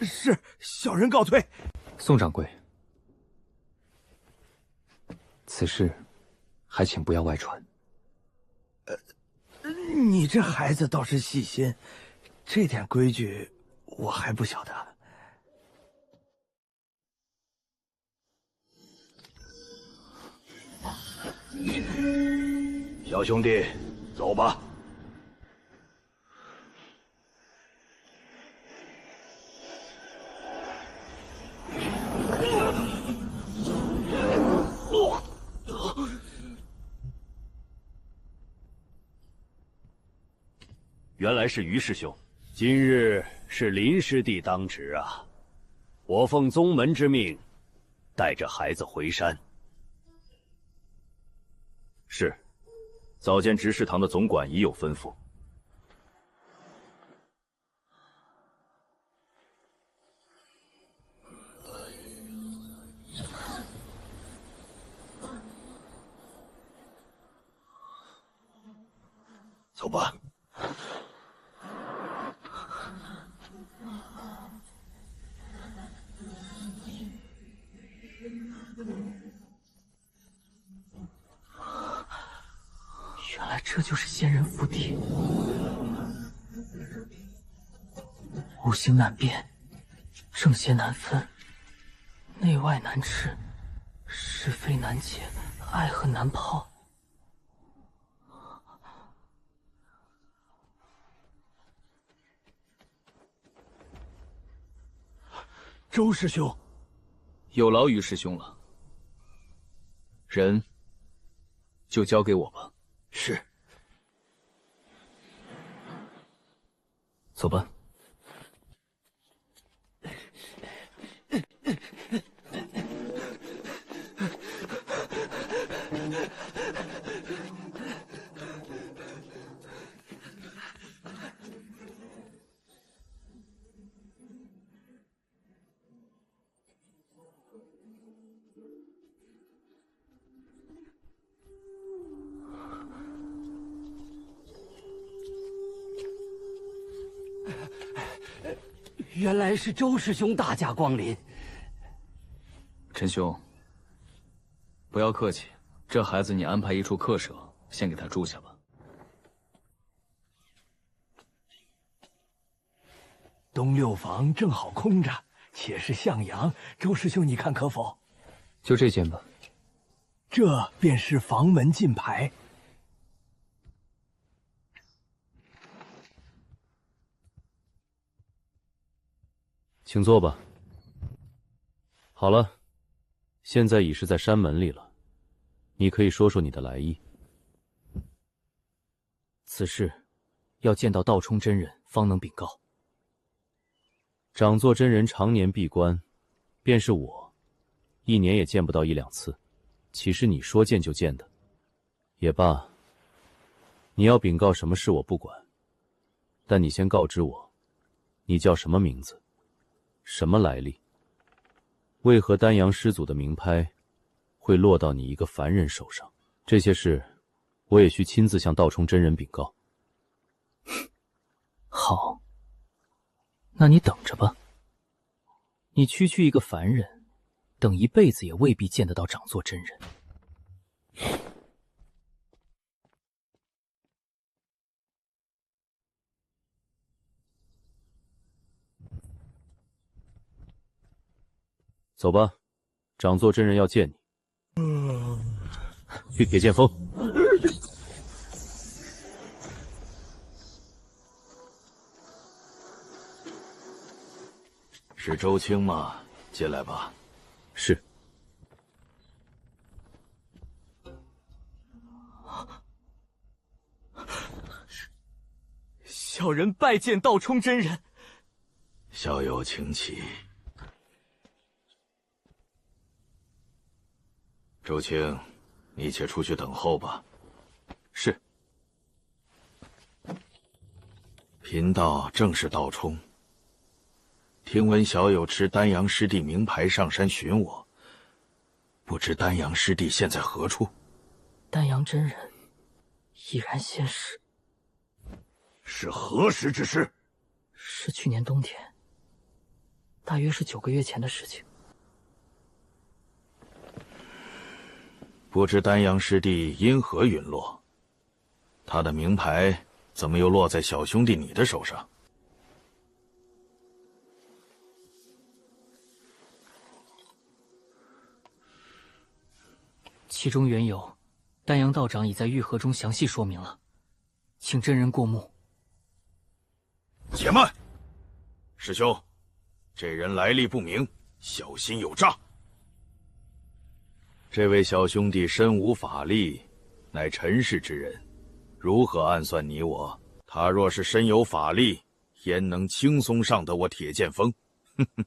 是，小人告退。宋掌柜，此事还请不要外传。你这孩子倒是细心，这点规矩我还不晓得。小兄弟，走吧。原来是于师兄，今日是林师弟当值啊！我奉宗门之命，带着孩子回山。是，早见执事堂的总管已有吩咐。走吧。原来这就是仙人福地，五行难辨，正邪难分，内外难治，是非难解，爱恨难抛。周师兄，有劳于师兄了，人就交给我吧。是。走吧。原来是周师兄大驾光临。陈兄，不要客气，这孩子你安排一处客舍，先给他住下吧。东六房正好空着，且是向阳，周师兄你看可否？就这间吧。这便是房门进牌。请坐吧。好了，现在已是在山门里了，你可以说说你的来意。此事要见到道冲真人方能禀告。掌座真人常年闭关，便是我，一年也见不到一两次，岂是你说见就见的？也罢，你要禀告什么事我不管，但你先告知我，你叫什么名字？什么来历？为何丹阳师祖的名拍会落到你一个凡人手上？这些事，我也需亲自向道冲真人禀告。好，那你等着吧。你区区一个凡人，等一辈子也未必见得到掌座真人。走吧，掌座真人要见你。去铁剑峰。是周青吗？进来吧。是。小人拜见道冲真人。小友请起。周青，你且出去等候吧。是。贫道正是道冲。听闻小友持丹阳师弟名牌上山寻我，不知丹阳师弟现在何处？丹阳真人已然仙逝。是何时之事？是去年冬天，大约是9个月前的事情。不知丹阳师弟因何陨落？他的名牌怎么又落在小兄弟你的手上？其中缘由，丹阳道长已在玉盒中详细说明了，请真人过目。且慢，师兄，这人来历不明，小心有诈。这位小兄弟身无法力，乃尘世之人，如何暗算你我？他若是身有法力，焉能轻松上得我铁剑峰？哼哼，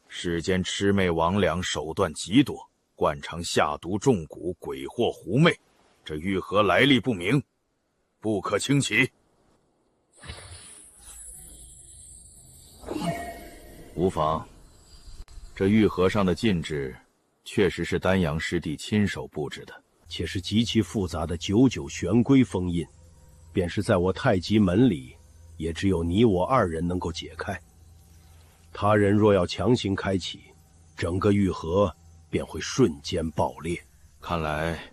世间魑魅魍魉手段极多，惯常下毒中蛊，鬼惑狐媚。这玉盒来历不明，不可轻启。无妨，这玉盒上的禁制，确实是丹阳师弟亲手布置的，且是极其复杂的99玄龟封印，便是在我太极门里，也只有你我2人能够解开。他人若要强行开启，整个玉盒便会瞬间爆裂。看来，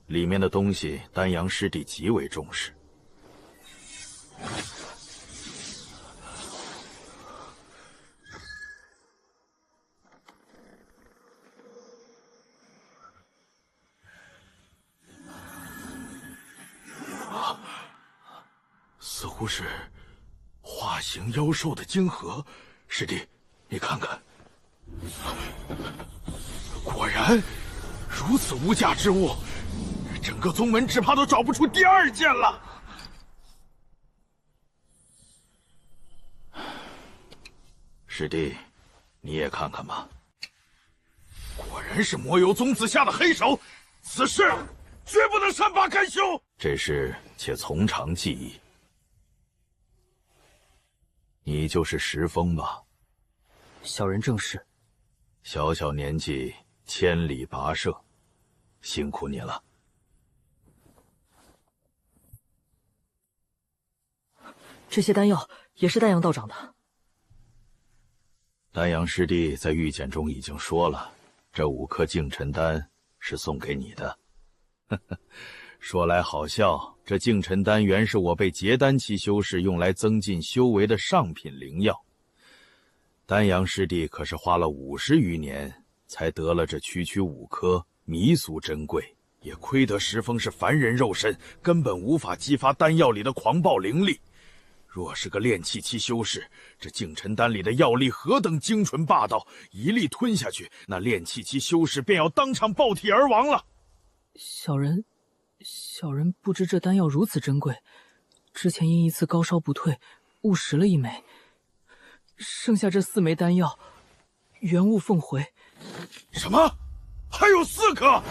里面的东西丹阳师弟极为重视。似乎是化形妖兽的晶核，师弟，你看看，果然如此无价之物，整个宗门只怕都找不出第2件了。师弟，你也看看吧，果然是魔游宗子下的黑手，此事绝不能善罢甘休。这事且从长计议。你就是石峰吧？小人正是。小小年纪，千里跋涉，辛苦你了。这些丹药也是丹阳道长的。丹阳师弟在玉简中已经说了，这5颗净尘丹是送给你的。说来好笑，这净尘丹原是我辈结丹期修士用来增进修为的上品灵药。丹阳师弟可是花了50余年，才得了这区5颗，弥足珍贵。也亏得石峰是凡人肉身，根本无法激发丹药里的狂暴灵力。若是个炼气期修士，这净尘丹里的药力何等精纯霸道，一粒吞下去，那炼气期修士便要当场爆体而亡了。小人不知这丹药如此珍贵，之前因一次高烧不退，误食了1枚，剩下这4枚丹药，原物奉回。什么？还有4颗？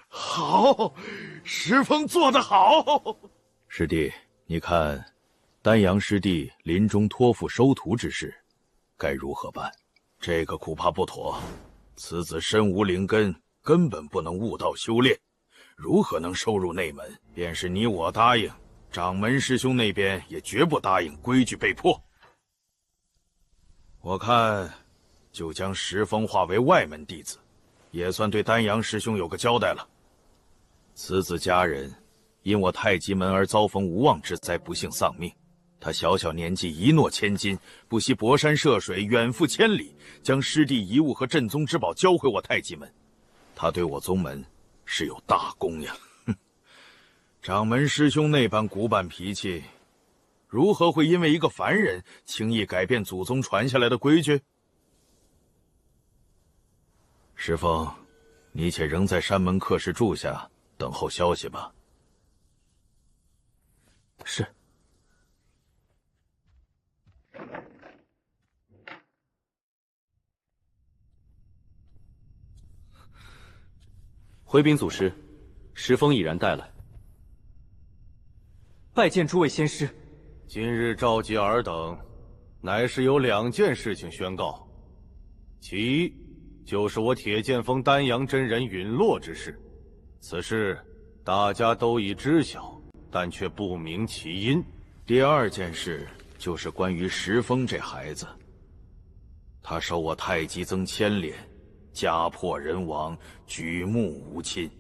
好，石峰做得好。师弟，你看，丹阳师弟临终托付收徒之事，该如何办？这个恐怕不妥。此子身无灵根，根本不能悟道修炼。如何能收入内门？便是你我答应，掌门师兄那边也绝不答应，规矩被破。我看，就将石峰划为外门弟子，也算对丹阳师兄有个交代了。此子佳人，因我太极门而遭逢无妄之灾，不幸丧命。他小小年纪一诺千金，不惜跋山涉水，远赴千里，将师弟遗物和镇宗之宝交回我太极门。他对我宗门是有大功呀！哼，掌门师兄那般古板脾气，如何会因为一个凡人轻易改变祖宗传下来的规矩？石峰，你且仍在山门客室住下，等候消息吧。是。回禀祖师，石峰已然带来。拜见诸位仙师。今日召集尔等，乃是有2件事情宣告。其一，就是我铁剑锋丹阳真人陨落之事。此事大家都已知晓，但却不明其因。第二件事就是关于石峰这孩子，他受我太极僧牵连，家破人亡，举目无亲。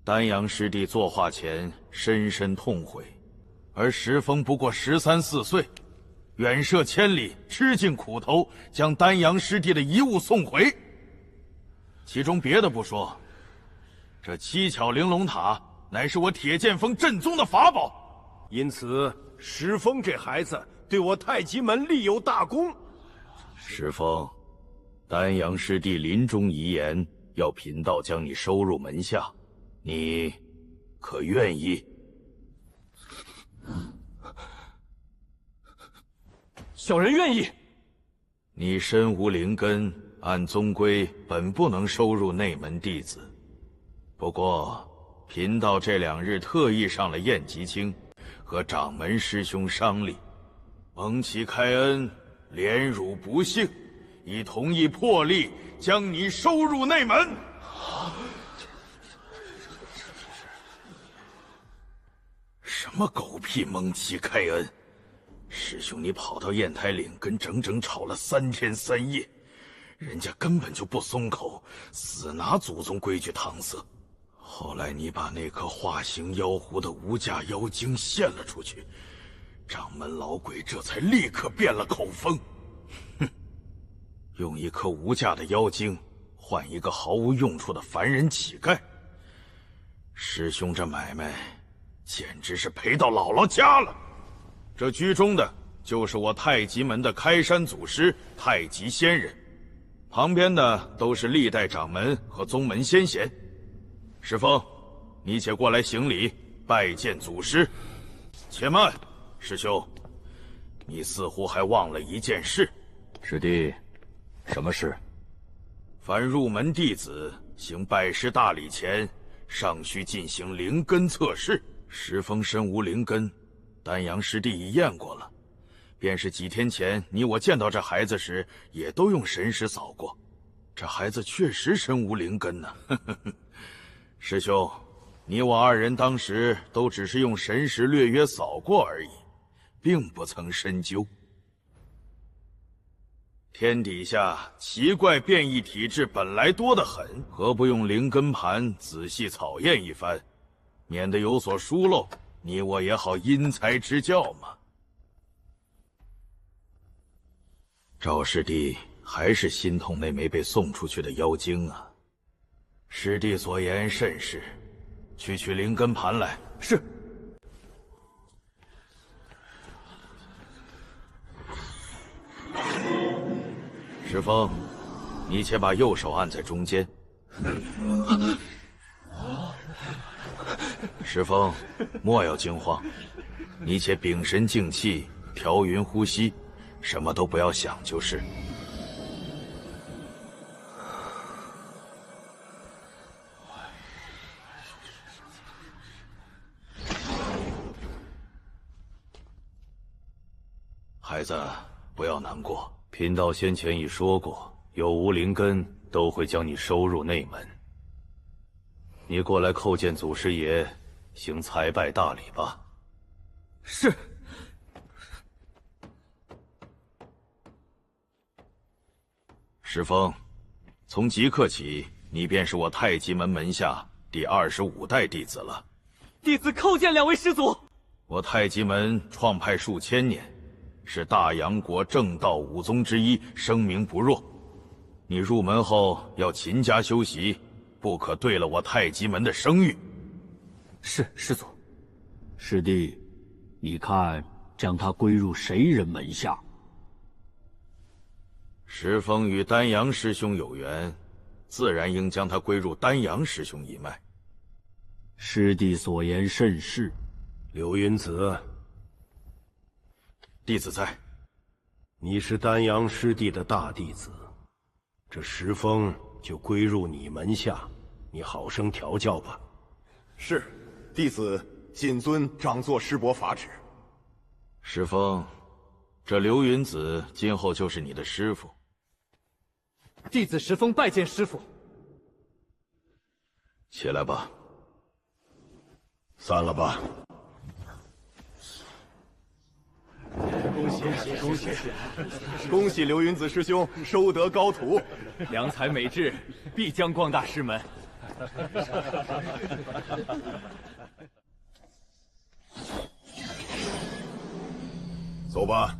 丹阳师弟作画前深深痛悔，而石峰不过13、14岁，远涉千里，吃尽苦头，将丹阳师弟的遗物送回。其中别的不说，这7巧玲珑塔乃是我铁剑锋镇宗的法宝，因此石峰这孩子对我太极门立有大功。石峰，丹阳师弟临终遗言要贫道将你收入门下，你可愿意？小人愿意。你身无灵根，按宗规本不能收入内门弟子。不过，贫道这2日特意上了燕吉清，和掌门师兄商议，蒙其开恩，怜汝不幸，已同意破例将你收入内门。什么狗屁蒙其开恩！师兄，你跑到砚台岭跟整整吵了3天3夜，人家根本就不松口，死拿祖宗规矩搪塞。后来你把那颗化形妖狐的无价妖精献了出去，掌门老鬼这才立刻变了口风。哼，用一颗无价的妖精换一个毫无用处的凡人乞丐，师兄这买卖简直是赔到姥姥家了。这居中的就是我太极门的开山祖师太极仙人，旁边的都是历代掌门和宗门先贤。石峰，你且过来行礼，拜见祖师。且慢，师兄，你似乎还忘了一件事。师弟，什么事？凡入门弟子行拜师大礼前，尚需进行灵根测试。石峰身无灵根，丹阳师弟已验过了，便是几天前你我见到这孩子时，也都用神识扫过，这孩子确实身无灵根呢。师兄，你我2人当时都只是用神识略约扫过而已，并不曾深究。天底下奇怪变异体质本来多得很，何不用灵根盘仔细考验一番，免得有所疏漏，你我也好因材施教嘛。赵师弟还是心痛那枚被送出去的妖精啊。师弟所言甚是，去取灵根盘来。是。石峰，你且把右手按在中间。石峰，莫要惊慌，你且屏神静气，调匀呼吸，什么都不要想就是。孩子，不要难过。贫道先前已说过，有无灵根都会将你收入内门。你过来叩见祖师爷，行才拜大礼吧。是。石峰，从即刻起，你便是我太极门门下第25代弟子了。弟子叩见两位师祖。我太极门创派数千年，是大杨国正道5宗之一，声名不弱。你入门后要勤加修习，不可对了我太极门的声誉。是，师祖。师弟，你看将他归入谁人门下？石峰与丹阳师兄有缘，自然应将他归入丹阳师兄一脉。师弟所言甚是。刘云子，弟子在。你是丹阳师弟的大弟子，这石峰就归入你门下，你好生调教吧。是，弟子谨遵长作师伯法旨。石峰，这刘云子今后就是你的师傅。弟子石峰拜见师傅。起来吧。散了吧。恭喜刘云子师兄收得高徒，良才美智，必将光大师门。走吧。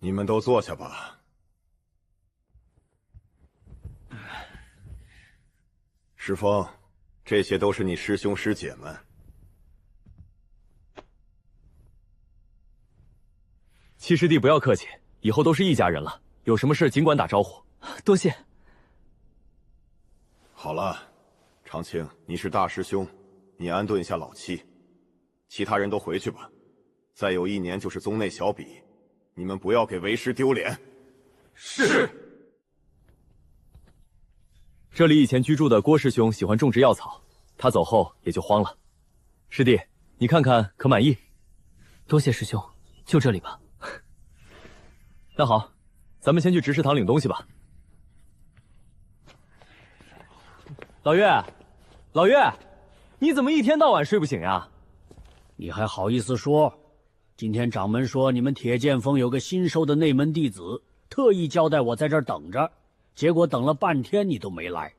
你们都坐下吧。石峰，这些都是你师兄师姐们。七师弟不要客气，以后都是一家人了，有什么事尽管打招呼。多谢。好了，长青，你是大师兄，你安顿一下老七，其他人都回去吧。再有1年就是宗内小比。你们不要给为师丢脸。是。这里以前居住的郭师兄喜欢种植药草，他走后也就荒了。师弟，你看看可满意？多谢师兄，就这里吧。那好，咱们先去执事堂领东西吧。老岳，老岳，你怎么一天到晚睡不醒呀？你还好意思说？今天掌门说你们铁剑峰有个新收的内门弟子，特意交代我在这儿等着，结果等了半天你都没来。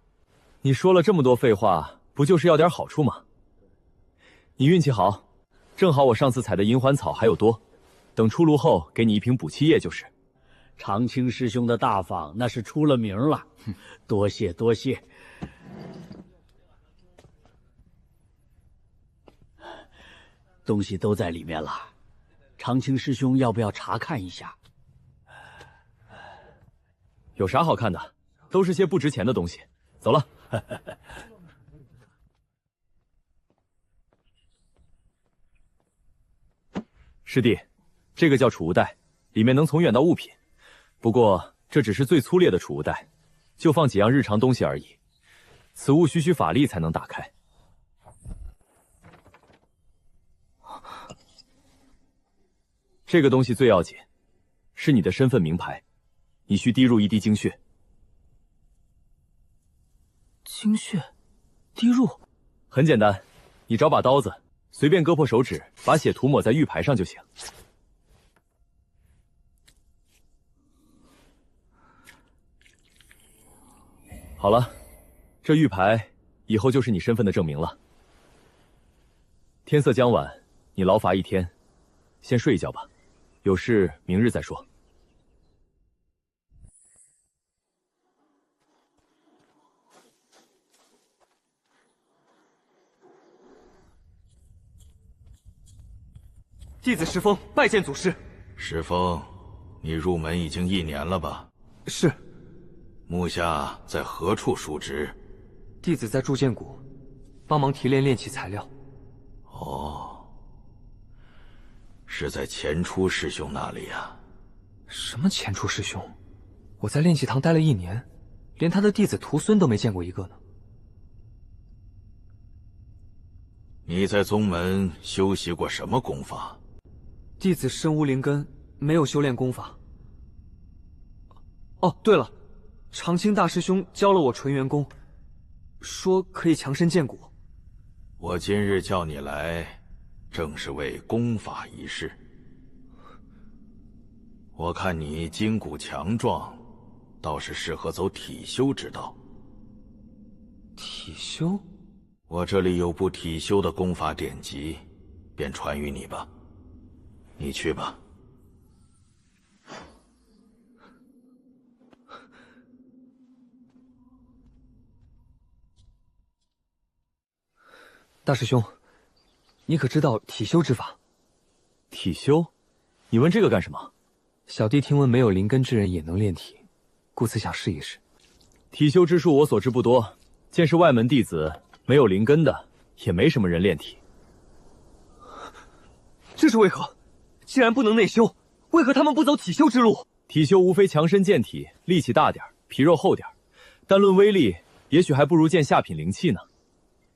你说了这么多废话，不就是要点好处吗？你运气好，正好我上次采的银环草还有多，等出炉后给你一瓶补气液就是。长青师兄的大方那是出了名了，多谢多谢。东西都在里面了。长青师兄要不要查看一下？有啥好看的？都是些不值钱的东西。走了。师弟，这个叫储物袋，里面能从远到物品。不过这只是最粗劣的储物袋，就放几样日常东西而已。此物需法力才能打开。这个东西最要紧，是你的身份名牌，你需滴入1滴精血。精血？滴入？很简单，你找把刀子，随便割破手指，把血涂抹在玉牌上就行。好了，这玉牌以后就是你身份的证明了。天色将晚，你劳乏一天，先睡一觉吧。有事明日再说。弟子石峰拜见祖师。石峰，你入门已经1年了吧？是。目下在何处述职？弟子在铸剑谷。帮忙提炼炼器材料。哦，是在钱初师兄那里呀？什么钱初师兄？我在炼器堂待了1年，连他的弟子徒孙都没见过一个呢。你在宗门修习过什么功法？弟子身无灵根，没有修炼功法。哦，对了，长青大师兄教了我纯元功，说可以强身健骨。我今日叫你来，正是为功法一事。我看你筋骨强壮，倒是适合走体修之道。体修？我这里有部体修的功法典籍，便传于你吧。你去吧。大师兄，你可知道体修之法？体修？你问这个干什么？小弟听闻没有灵根之人也能炼体，故此想试一试。体修之术我所知不多，见是外门弟子，没有灵根的，也没什么人炼体。这是为何？既然不能内修，为何他们不走体修之路？体修无非强身健体，力气大点，皮肉厚点，但论威力，也许还不如见下品灵气呢。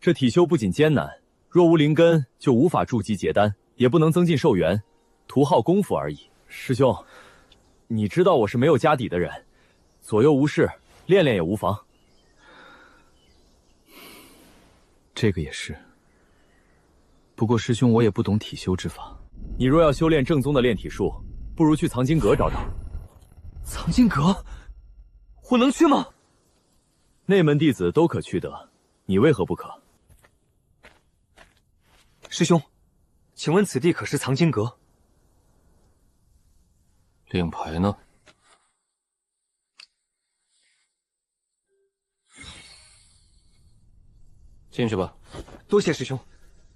这体修不仅艰难，若无灵根，就无法筑基结丹，也不能增进寿元，徒耗功夫而已。师兄，你知道我是没有家底的人，左右无事，练练也无妨。这个也是。不过师兄，我也不懂体修之法。你若要修炼正宗的炼体术，不如去藏经阁找找。藏经阁？我能去吗？内门弟子都可去得，你为何不可？师兄，请问此地可是藏经阁？令牌呢？进去吧。多谢师兄。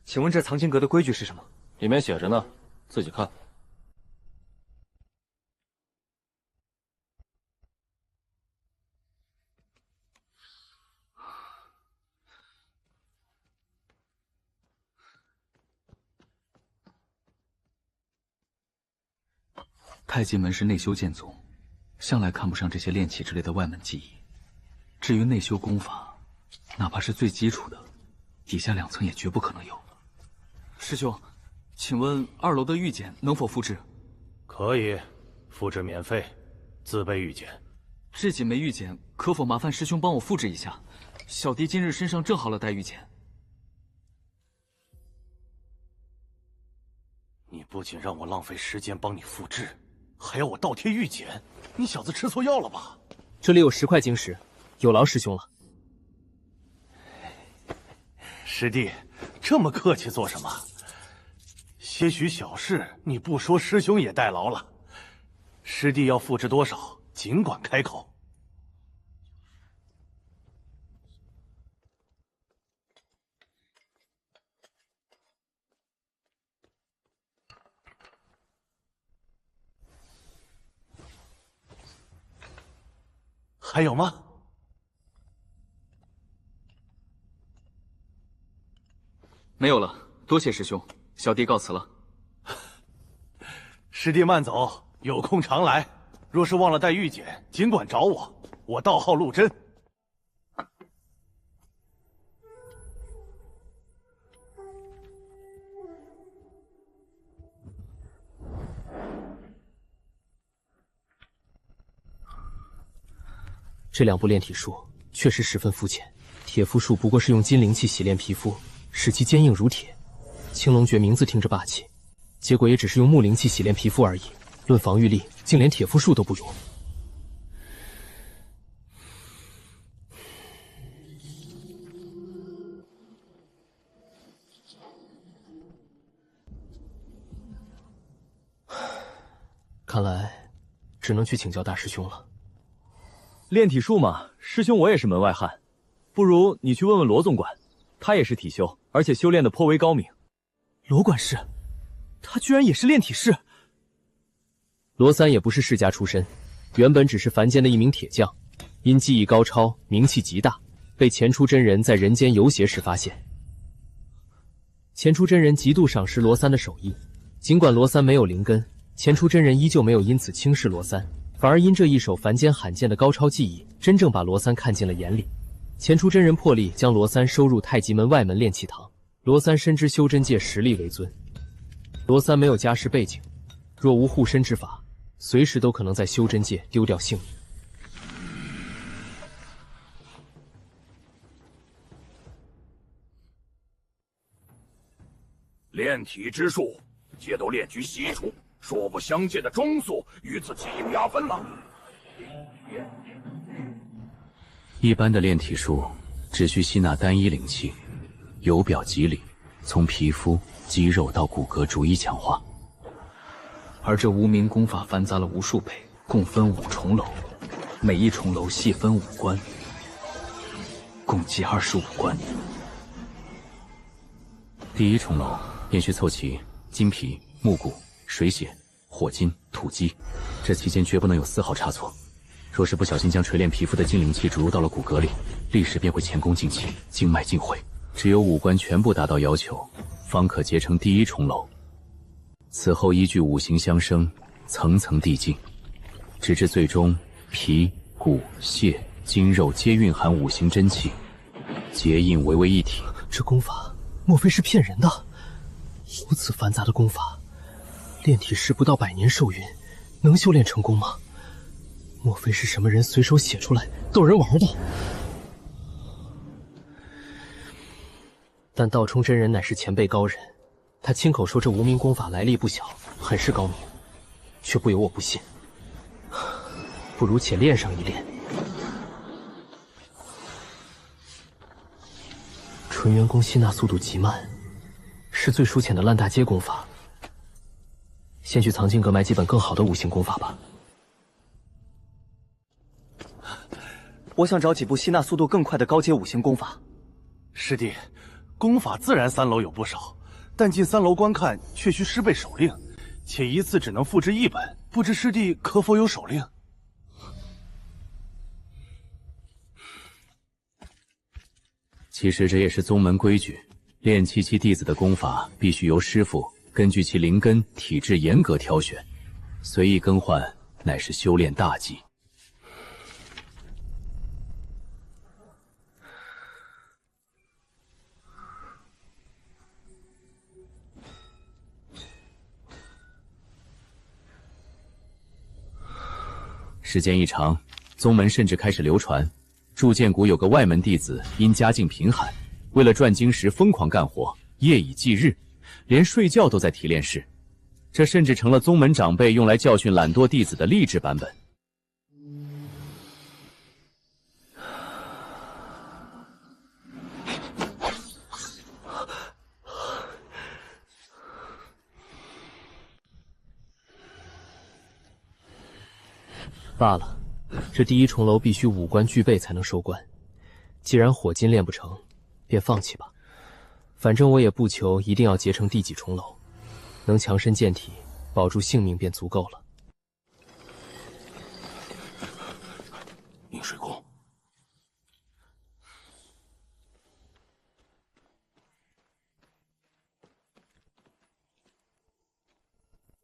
请问这藏经阁的规矩是什么？里面写着呢，自己看。太极门是内修剑宗，向来看不上这些炼器之类的外门技艺。至于内修功法，哪怕是最基础的，底下2层也绝不可能有。师兄，请问2楼的玉简能否复制？可以，复制免费，自备玉简。这几枚玉简可否麻烦师兄帮我复制一下？小弟今日身上正好了带玉简。你不仅让我浪费时间帮你复制，还要我倒贴玉简，你小子吃错药了吧？这里有10块晶石，有劳师兄了。师弟，这么客气做什么？些许小事你不说，师兄也代劳了。师弟要复制多少，尽管开口。还有吗？没有了，多谢师兄，小弟告辞了。师弟慢走，有空常来。若是忘了带玉简，尽管找我，我道号陆真。这2部炼体术确实十分肤浅，铁肤术不过是用金灵气洗炼皮肤，使其坚硬如铁。青龙诀名字听着霸气，结果也只是用木灵气洗炼皮肤而已。论防御力，竟连铁肤术都不如。看来，只能去请教大师兄了。炼体术嘛，师兄我也是门外汉，不如你去问问罗总管，他也是体修，而且修炼的颇为高明。罗管事，他居然也是炼体师。罗三也不是世家出身，原本只是凡间的一名铁匠，因技艺高超，名气极大，被钱初真人在人间游邪时发现，前出真人极度赏识罗三的手艺，尽管罗三没有灵根，前出真人依旧没有因此轻视罗三，反而因这一手凡间罕见的高超技艺，真正把罗三看进了眼里。前出真人破例将罗三收入太极门外门炼气堂。罗三深知修真界实力为尊，罗三没有家世背景，若无护身之法，随时都可能在修真界丢掉性命。炼体之术，皆都炼取习处，殊不相见的中速与此奇应压分了。一般的炼体术只需吸纳单一灵气，由表及里，从皮肤、肌肉到骨骼逐一强化。而这无名功法繁杂了无数倍，共分5重楼，每一重楼细分5关，共计25关。第一重楼便需凑齐金皮、木骨、水血、火金、土鸡，这期间绝不能有丝毫差错。若是不小心将锤炼皮肤的金灵气注入到了骨骼里，立时便会前功尽弃，经脉尽毁。只有5关全部达到要求，方可结成第一重楼。此后依据5行相生，层层递进，直至最终皮、骨、血、筋肉皆蕴含5行真气，结印为为一体。这功法莫非是骗人的？如此繁杂的功法，炼体师不到100年受孕，能修炼成功吗？莫非是什么人随手写出来逗人玩的？但道冲真人乃是前辈高人，他亲口说这无名功法来历不小，很是高明，却不由我不信。不如且练上一练。纯元功吸纳速度极慢，是最疏浅的烂大街功法。先去藏经阁买几本更好的5行功法吧。我想找几部吸纳速度更快的高阶5行功法。师弟，功法自然3楼有不少，但进3楼观看却需师备手令，且一次只能复制1本，不知师弟可否有手令？其实这也是宗门规矩，炼气期弟子的功法必须由师傅根据其灵根、体质严格挑选，随意更换乃是修炼大忌。时间一长，宗门甚至开始流传，铸剑谷有个外门弟子因家境贫寒，为了赚晶石疯狂干活，夜以继日，连睡觉都在提炼室。这甚至成了宗门长辈用来教训懒惰弟子的励志版本。罢了，这第一重楼必须5关具备才能收官。既然火金炼不成，便放弃吧。反正我也不求一定要结成第几重楼，能强身健体，保住性命便足够了。宁水宫，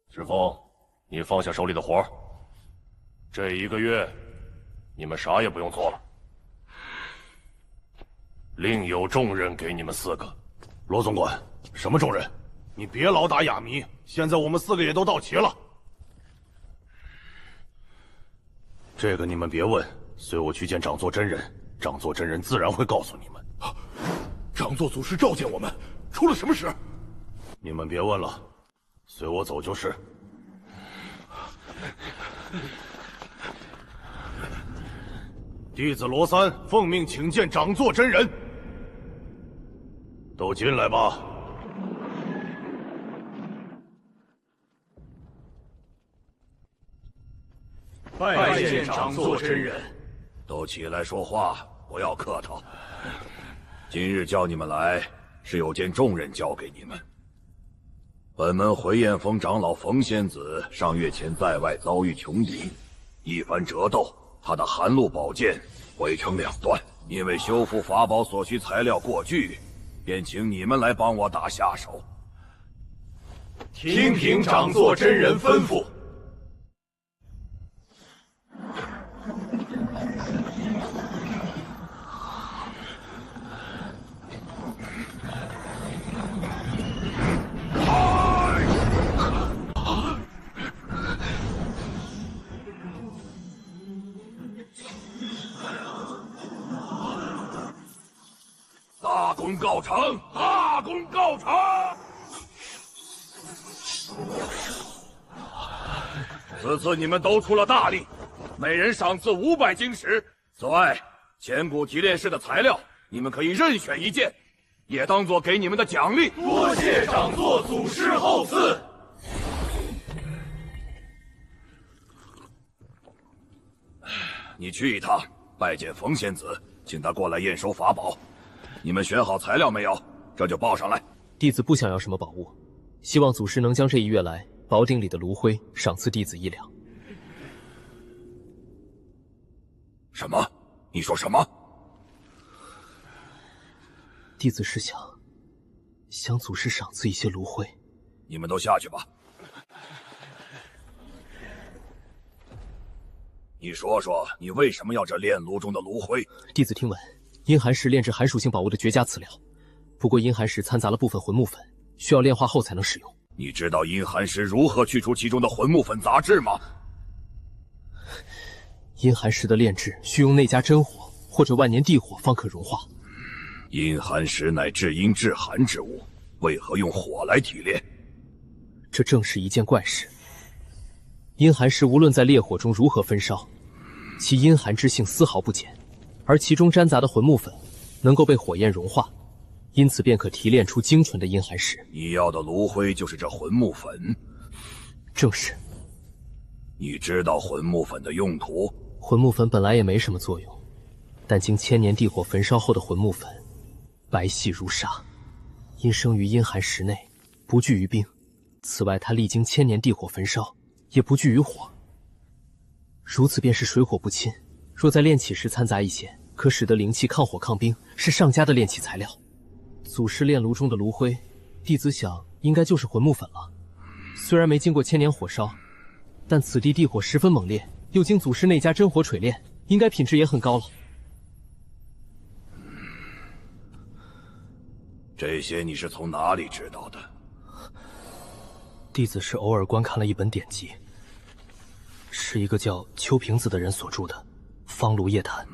师傅，你放下手里的活儿。这1个月，你们啥也不用做了。另有重任给你们4个。罗总管，什么重任？你别老打哑谜。现在我们4个也都到齐了。这个你们别问，随我去见掌座真人，掌座真人自然会告诉你们。掌座祖师召见我们，出了什么事？你们别问了，随我走就是。弟子罗三奉命请见掌座真人，都进来吧。拜见掌座真人。都起来说话，不要客套。今日叫你们来，是有件重任交给你们。本门回雁峰长老冯仙子上月前在外遭遇穷敌，一番折斗，他的寒露宝剑毁成2段，因为修复法宝所需材料过巨，便请你们来帮我打下手。听凭掌座真人吩咐。大功告成！大功告成！此次你们都出了大力，每人赏赐500晶石。此外，千古提炼室的材料，你们可以任选一件，也当做给你们的奖励。多谢掌座祖师厚赐。你去一趟，拜见冯仙子，请他过来验收法宝。你们选好材料没有？这就报上来。弟子不想要什么宝物，希望祖师能将这1月来宝鼎里的炉灰赏赐弟子1两。什么？你说什么？弟子是想祖师赏赐一些炉灰。你们都下去吧。你说说，你为什么要这炼炉中的炉灰？弟子听闻，阴寒石炼制寒属性宝物的绝佳材料，不过阴寒石掺杂了部分魂木粉，需要炼化后才能使用。你知道阴寒石如何去除其中的魂木粉杂质吗？阴寒石的炼制需用内家真火或者万年地火方可融化。阴寒石乃至阴至寒之物，为何用火来提炼？这正是一件怪事。阴寒石无论在烈火中如何焚烧，其阴寒之性丝毫不减，而其中掺杂的魂木粉能够被火焰融化，因此便可提炼出精纯的阴寒石。你要的炉灰就是这魂木粉？正是。你知道魂木粉的用途？魂木粉本来也没什么作用，但经千年地火焚烧后的魂木粉，白皙如纱，因生于阴寒石内，不惧于冰。此外，它历经千年地火焚烧，也不惧于火。如此便是水火不侵。若在炼器时掺杂一些，可使得灵气抗火抗冰，是上佳的炼器材料。祖师炼炉中的炉灰，弟子想应该就是魂木粉了。虽然没经过千年火烧，但此地地火十分猛烈，又经祖师内家真火锤炼，应该品质也很高了。这些你是从哪里知道的？弟子是偶尔观看了一本典籍，是一个叫邱平子的人所著的《方炉夜谈》。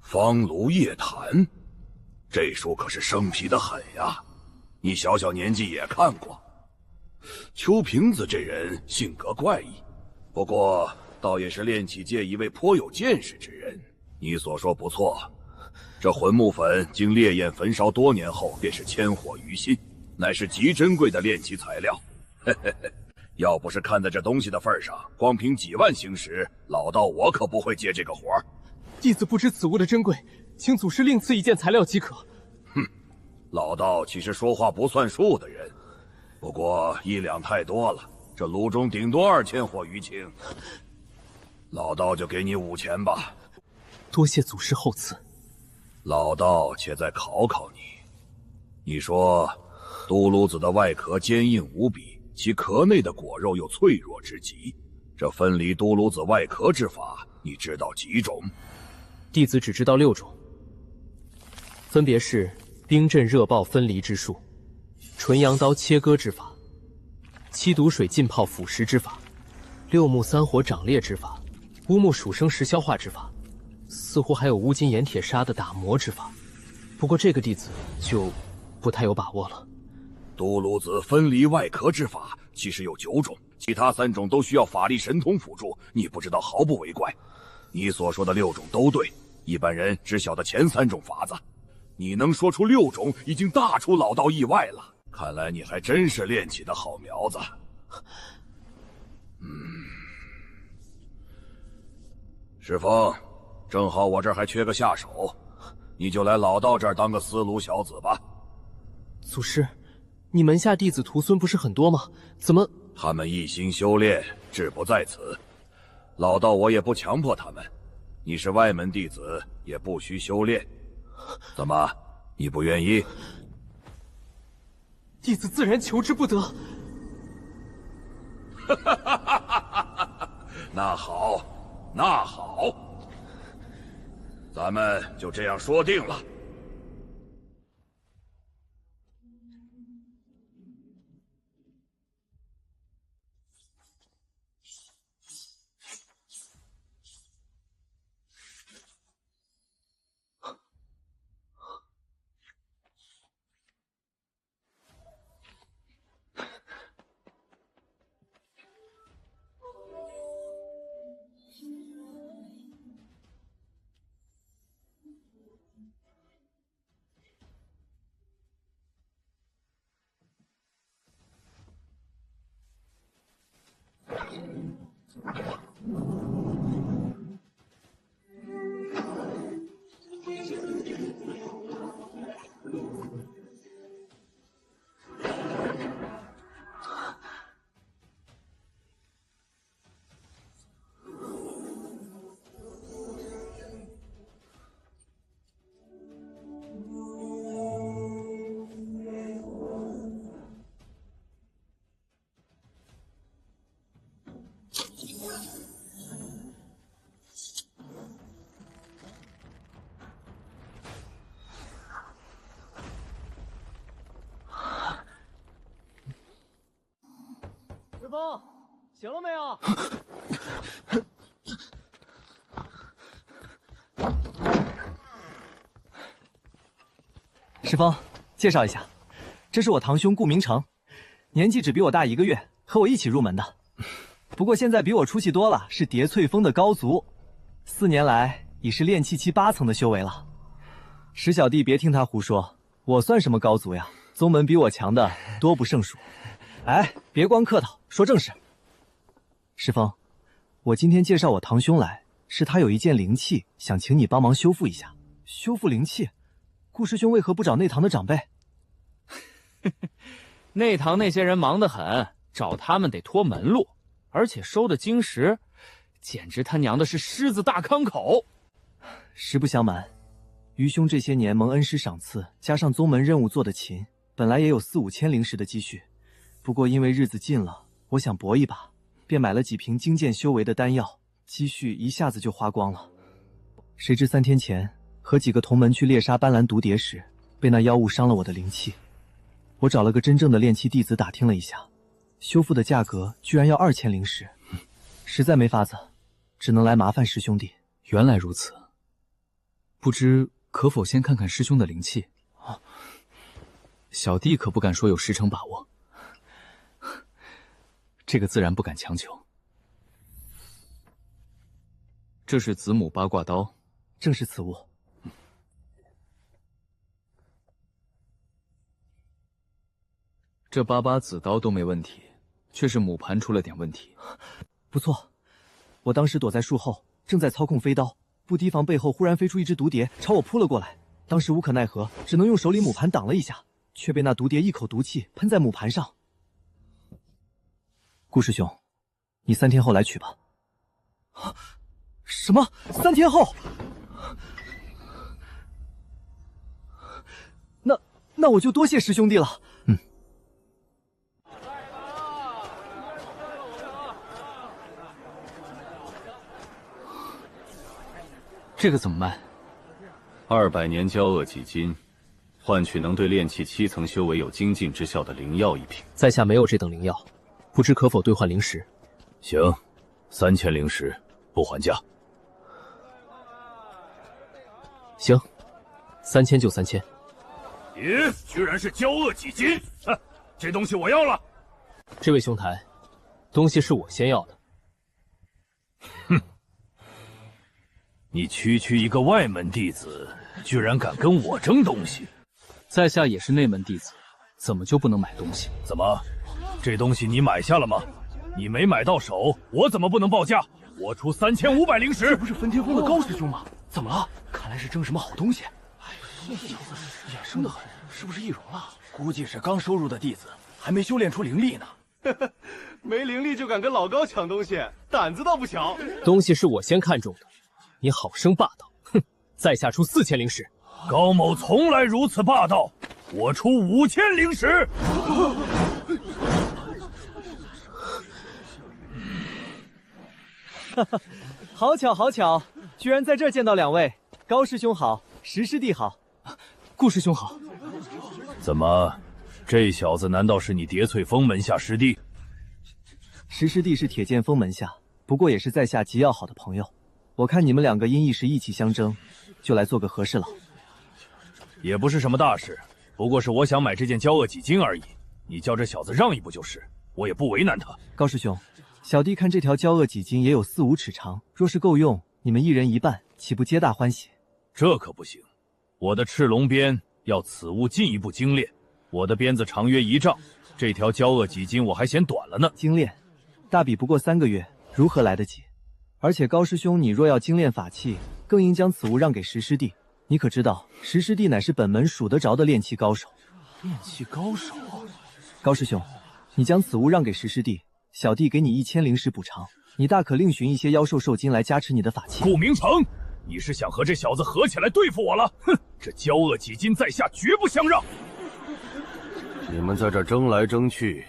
方炉夜谈，这书可是生僻的很呀！你小小年纪也看过。邱平子这人性格怪异，不过倒也是炼器界一位颇有见识之人。你所说不错，这魂木粉经烈焰焚烧多年后，便是千火于心，乃是极珍贵的炼器材料。要不是看在这东西的份上，光凭几万星石，老道我可不会接这个活儿。弟子不知此物的珍贵，请祖师另赐一件材料即可。哼，老道岂是说话不算数的人？不过1两太多了，这炉中顶多2000火余磬，老道就给你5000吧。多谢祖师厚赐。老道且再考考你，你说都炉子的外壳坚硬无比，其壳内的果肉又脆弱之极，这分离都炉子外壳之法，你知道几种？弟子只知道6种，分别是冰镇热爆分离之术、纯阳刀切割之法、7毒水浸泡腐蚀之法、6木3火长裂之法、乌木属生石消化之法，似乎还有乌金盐铁砂的打磨之法。不过这个弟子就不太有把握了。都炉子分离外壳之法其实有9种，其他3种都需要法力神通辅助，你不知道毫不为怪。你所说的6种都对，一般人只晓得前3种法子，你能说出6种，已经大出老道意外了。看来你还真是炼器的好苗子。石峰，正好我这儿还缺个下手，你就来老道这儿当个司炉小子吧。祖师，你门下弟子徒孙不是很多吗？怎么？他们一心修炼，志不在此。老道我也不强迫他们。你是外门弟子，也不需修炼。怎么，你不愿意？弟子自然求之不得。那好，那好，咱们就这样说定了。师风，醒了没有？石峰，介绍一下，这是我堂兄顾明成，年纪只比我大1个月，和我一起入门的。不过现在比我出息多了，是叠翠峰的高足，4年来已是炼气期8层的修为了。石小弟别听他胡说，我算什么高足呀？宗门比我强的多不胜数。哎，别光客套，说正事。石峰，我今天介绍我堂兄来，是他有一件灵器，想请你帮忙修复一下。修复灵器？顾师兄为何不找内堂的长辈？内堂那些人忙得很，找他们得托门路，而且收的晶石，简直他娘的是狮子大康口。实不相瞒，余兄这些年蒙恩师赏赐，加上宗门任务做得勤，本来也有4、5千灵石的积蓄。不过因为日子近了，我想搏一把，便买了几瓶精剑修为的丹药，积蓄一下子就花光了。谁知3天前和几个同门去猎杀斑斓毒蝶时，被那妖物伤了我的灵气。我找了个真正的炼气弟子打听了一下，修复的价格居然要2000灵石，实在没法子，只能来麻烦师兄弟。原来如此，不知可否先看看师兄的灵气？小弟可不敢说有10成把握，这个自然不敢强求。这是子母八卦刀，正是此物。这8把子刀都没问题，却是母盘出了点问题。不错，我当时躲在树后，正在操控飞刀，不提防背后忽然飞出一只毒蝶朝我扑了过来，当时无可奈何，只能用手里母盘挡了一下，却被那毒蝶一口毒气喷在母盘上。顾师兄，你3天后来取吧。什么？3天后？那我就多谢师兄弟了。这个怎么卖？200年交恶几金，换取能对炼气7层修为有精进之效的灵药1瓶。在下没有这等灵药，不知可否兑换灵石？行，3000灵石，不还价。行，3000就3000。咦，居然是交恶几金！这东西我要了。这位兄台，东西是我先要的。哼，你区一个外门弟子，居然敢跟我争东西！在下也是内门弟子，怎么就不能买东西？怎么，这东西你买下了吗？你没买到手，我怎么不能报价？我出3500灵石。这不是分天峰的高师兄吗？怎么了？看来是争什么好东西。这小子眼生得很，是不是易容了？估计是刚收入的弟子，还没修炼出灵力呢。没灵力就敢跟老高抢东西，胆子倒不小。东西是我先看中的，你好生霸道！哼，在下出4000灵石。高某从来如此霸道，我出5000灵石。哈哈，好巧好巧，居然在这儿见到两位。高师兄好，石师弟好，顾师兄好。怎么，这小子难道是你叠翠峰门下师弟？石师弟是铁剑锋门下，不过也是在下极要好的朋友。我看你们两个因一时意气相争，就来做个和事佬。也不是什么大事，不过是我想买这件交恶几金而已。你叫这小子让一步就是，我也不为难他。高师兄，小弟看这条交恶几金也有4、5尺长，若是够用，你们一人一半，岂不皆大欢喜？这可不行，我的赤龙鞭要此物进一步精炼，我的鞭子长约1丈，这条交恶几金我还嫌短了呢。精炼，大比不过3个月，如何来得及？而且高师兄，你若要精炼法器，更应将此物让给石师弟。你可知道，石师弟乃是本门数得着的炼器高手。炼器高手？高师兄，你将此物让给石师弟，小弟给你1000灵石补偿。你大可另寻一些妖兽兽金来加持你的法器。顾明成，你是想和这小子合起来对付我了？哼，这交恶几金在下绝不相让。你们在这争来争去，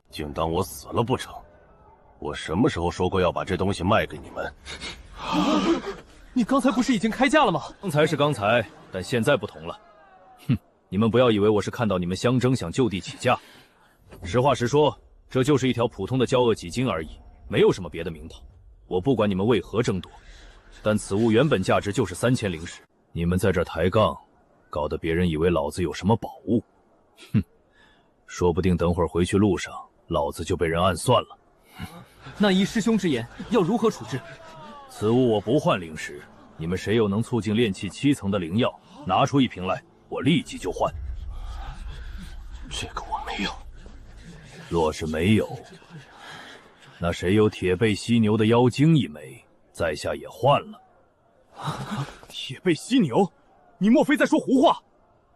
竟当我死了不成？我什么时候说过要把这东西卖给你们？你刚才不是已经开价了吗？刚才是刚才，但现在不同了。哼，你们不要以为我是看到你们相争想就地起价。实话实说，这就是一条普通的交恶几金而已，没有什么别的名堂。我不管你们为何争夺，但此物原本价值就是3000灵石。你们在这抬杠，搞得别人以为老子有什么宝物。哼，说不定等会儿回去路上，老子就被人暗算了。那依师兄之言，要如何处置？此物我不换灵石，你们谁有能促进炼气7层的灵药，拿出1瓶来，我立即就换。这个我没有。若是没有，那谁有铁背犀牛的妖精1枚，在下也换了。铁背犀牛？你莫非在说胡话？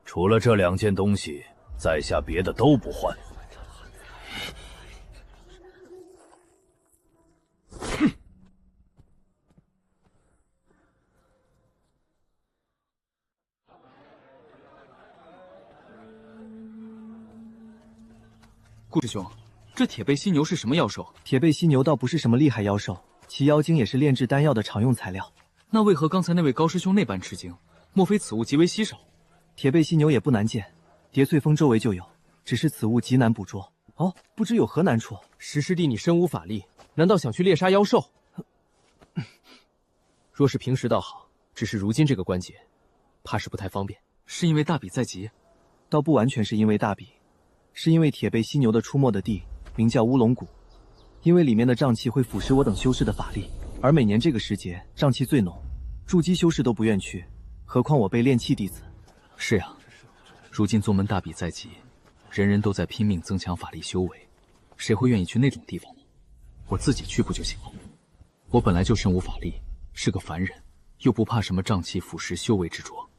除了这2件东西，在下别的都不换。顾师兄，这铁背犀牛是什么妖兽？铁背犀牛倒不是什么厉害妖兽，其妖精也是炼制丹药的常用材料。那为何刚才那位高师兄那般吃惊？莫非此物极为稀少？铁背犀牛也不难见，叠翠峰周围就有，只是此物极难捕捉。哦，不知有何难处？石师弟，你身无法力，难道想去猎杀妖兽？若是平时倒好，只是如今这个关节，怕是不太方便。是因为大比在即？倒不完全是因为大比。是因为铁背犀牛的出没的地名叫乌龙谷，因为里面的瘴气会腐蚀我等修士的法力，而每年这个时节瘴气最浓，筑基修士都不愿去，何况我辈炼器弟子。是啊，如今宗门大比在即，人人都在拼命增强法力修为，谁会愿意去那种地方呢？我自己去不就行了？我本来就身无法力，是个凡人，又不怕什么瘴气腐蚀修为之浊。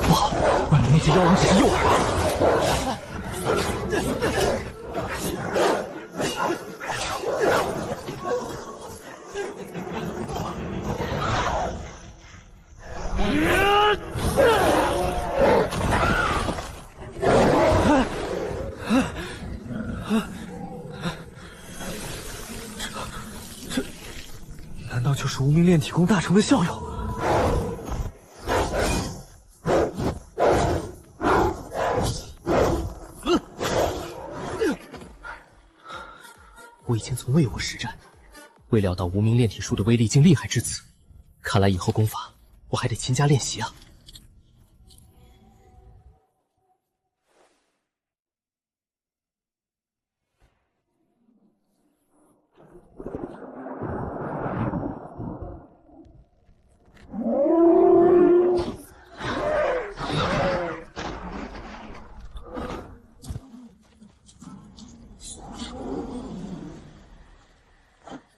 不好，外面那些妖王只是诱饵。这难道就是无名炼体功大成的效用？我以前从未有过实战，未料到无名炼体术的威力竟厉害至此。看来以后功法我还得勤加练习啊。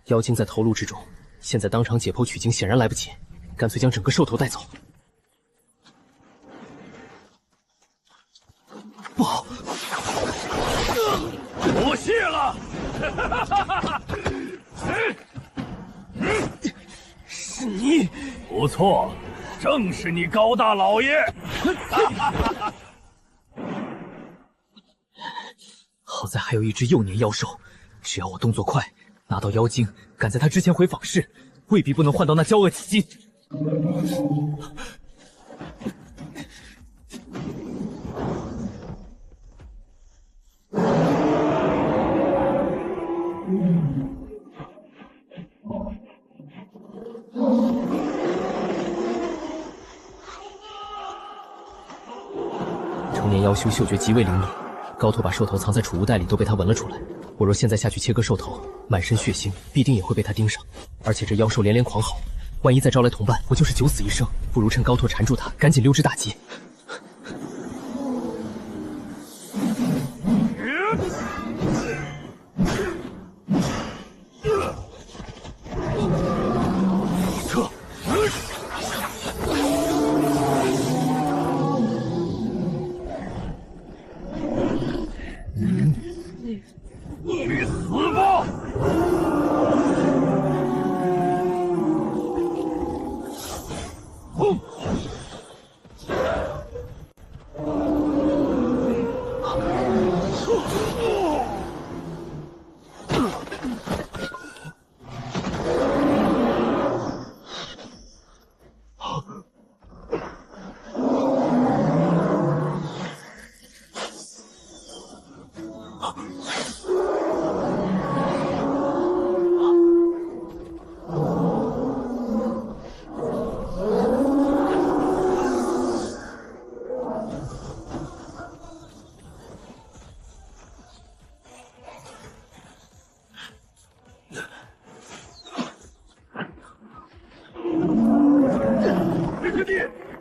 妖精在头颅之中，现在当场解剖取经显然来不及，干脆将整个兽头带走。不好！不谢了！是你！不错，正是你高大老爷！好在还有一只幼年妖兽，只要我动作快，拿到妖精，赶在他之前回访视，未必不能换到那骄恶奇迹。成年妖修嗅觉极为灵敏，高拓把兽头藏在储物袋里都被他闻了出来。我若现在下去切割兽头，满身血腥，必定也会被他盯上。而且这妖兽连连狂吼，万一再招来同伴，我就是九死一生。不如趁高拓缠住他，赶紧溜之大吉。去死吧！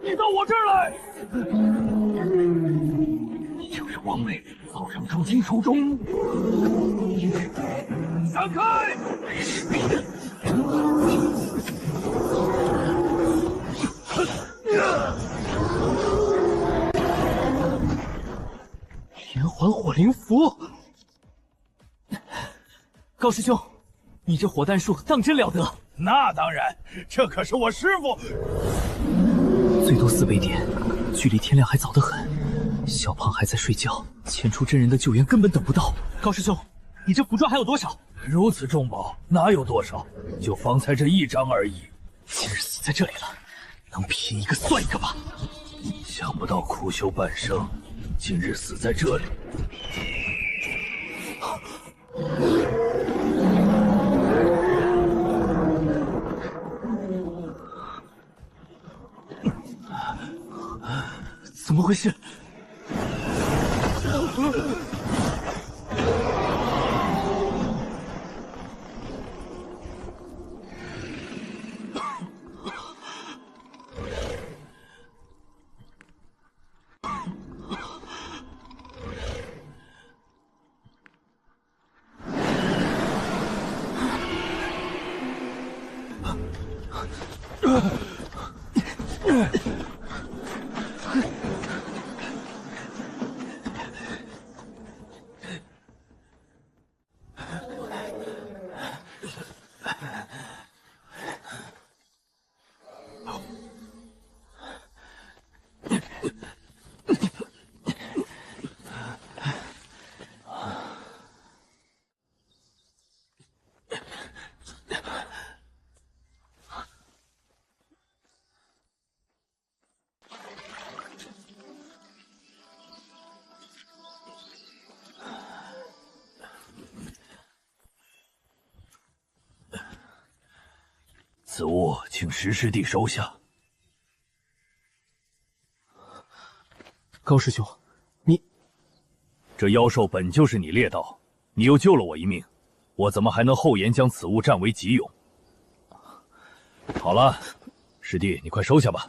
你到我这儿来！就是王妹早上出京途中，闪开！连环火灵符，高师兄，你这火弹术当真了得！那当然，这可是我师傅。最多4倍点，距离天亮还早得很。小胖还在睡觉，前出真人的救援根本等不到。高师兄，你这符咒还有多少？如此重宝，哪有多少？就方才这1张而已。今日死在这里了，能拼一个算一个吧。想不到苦修半生，今日死在这里。怎么回事？此物请石师弟收下。高师兄，这妖兽本就是你猎到，你又救了我一命，我怎么还能厚颜将此物占为己有？好了，师弟，你快收下吧。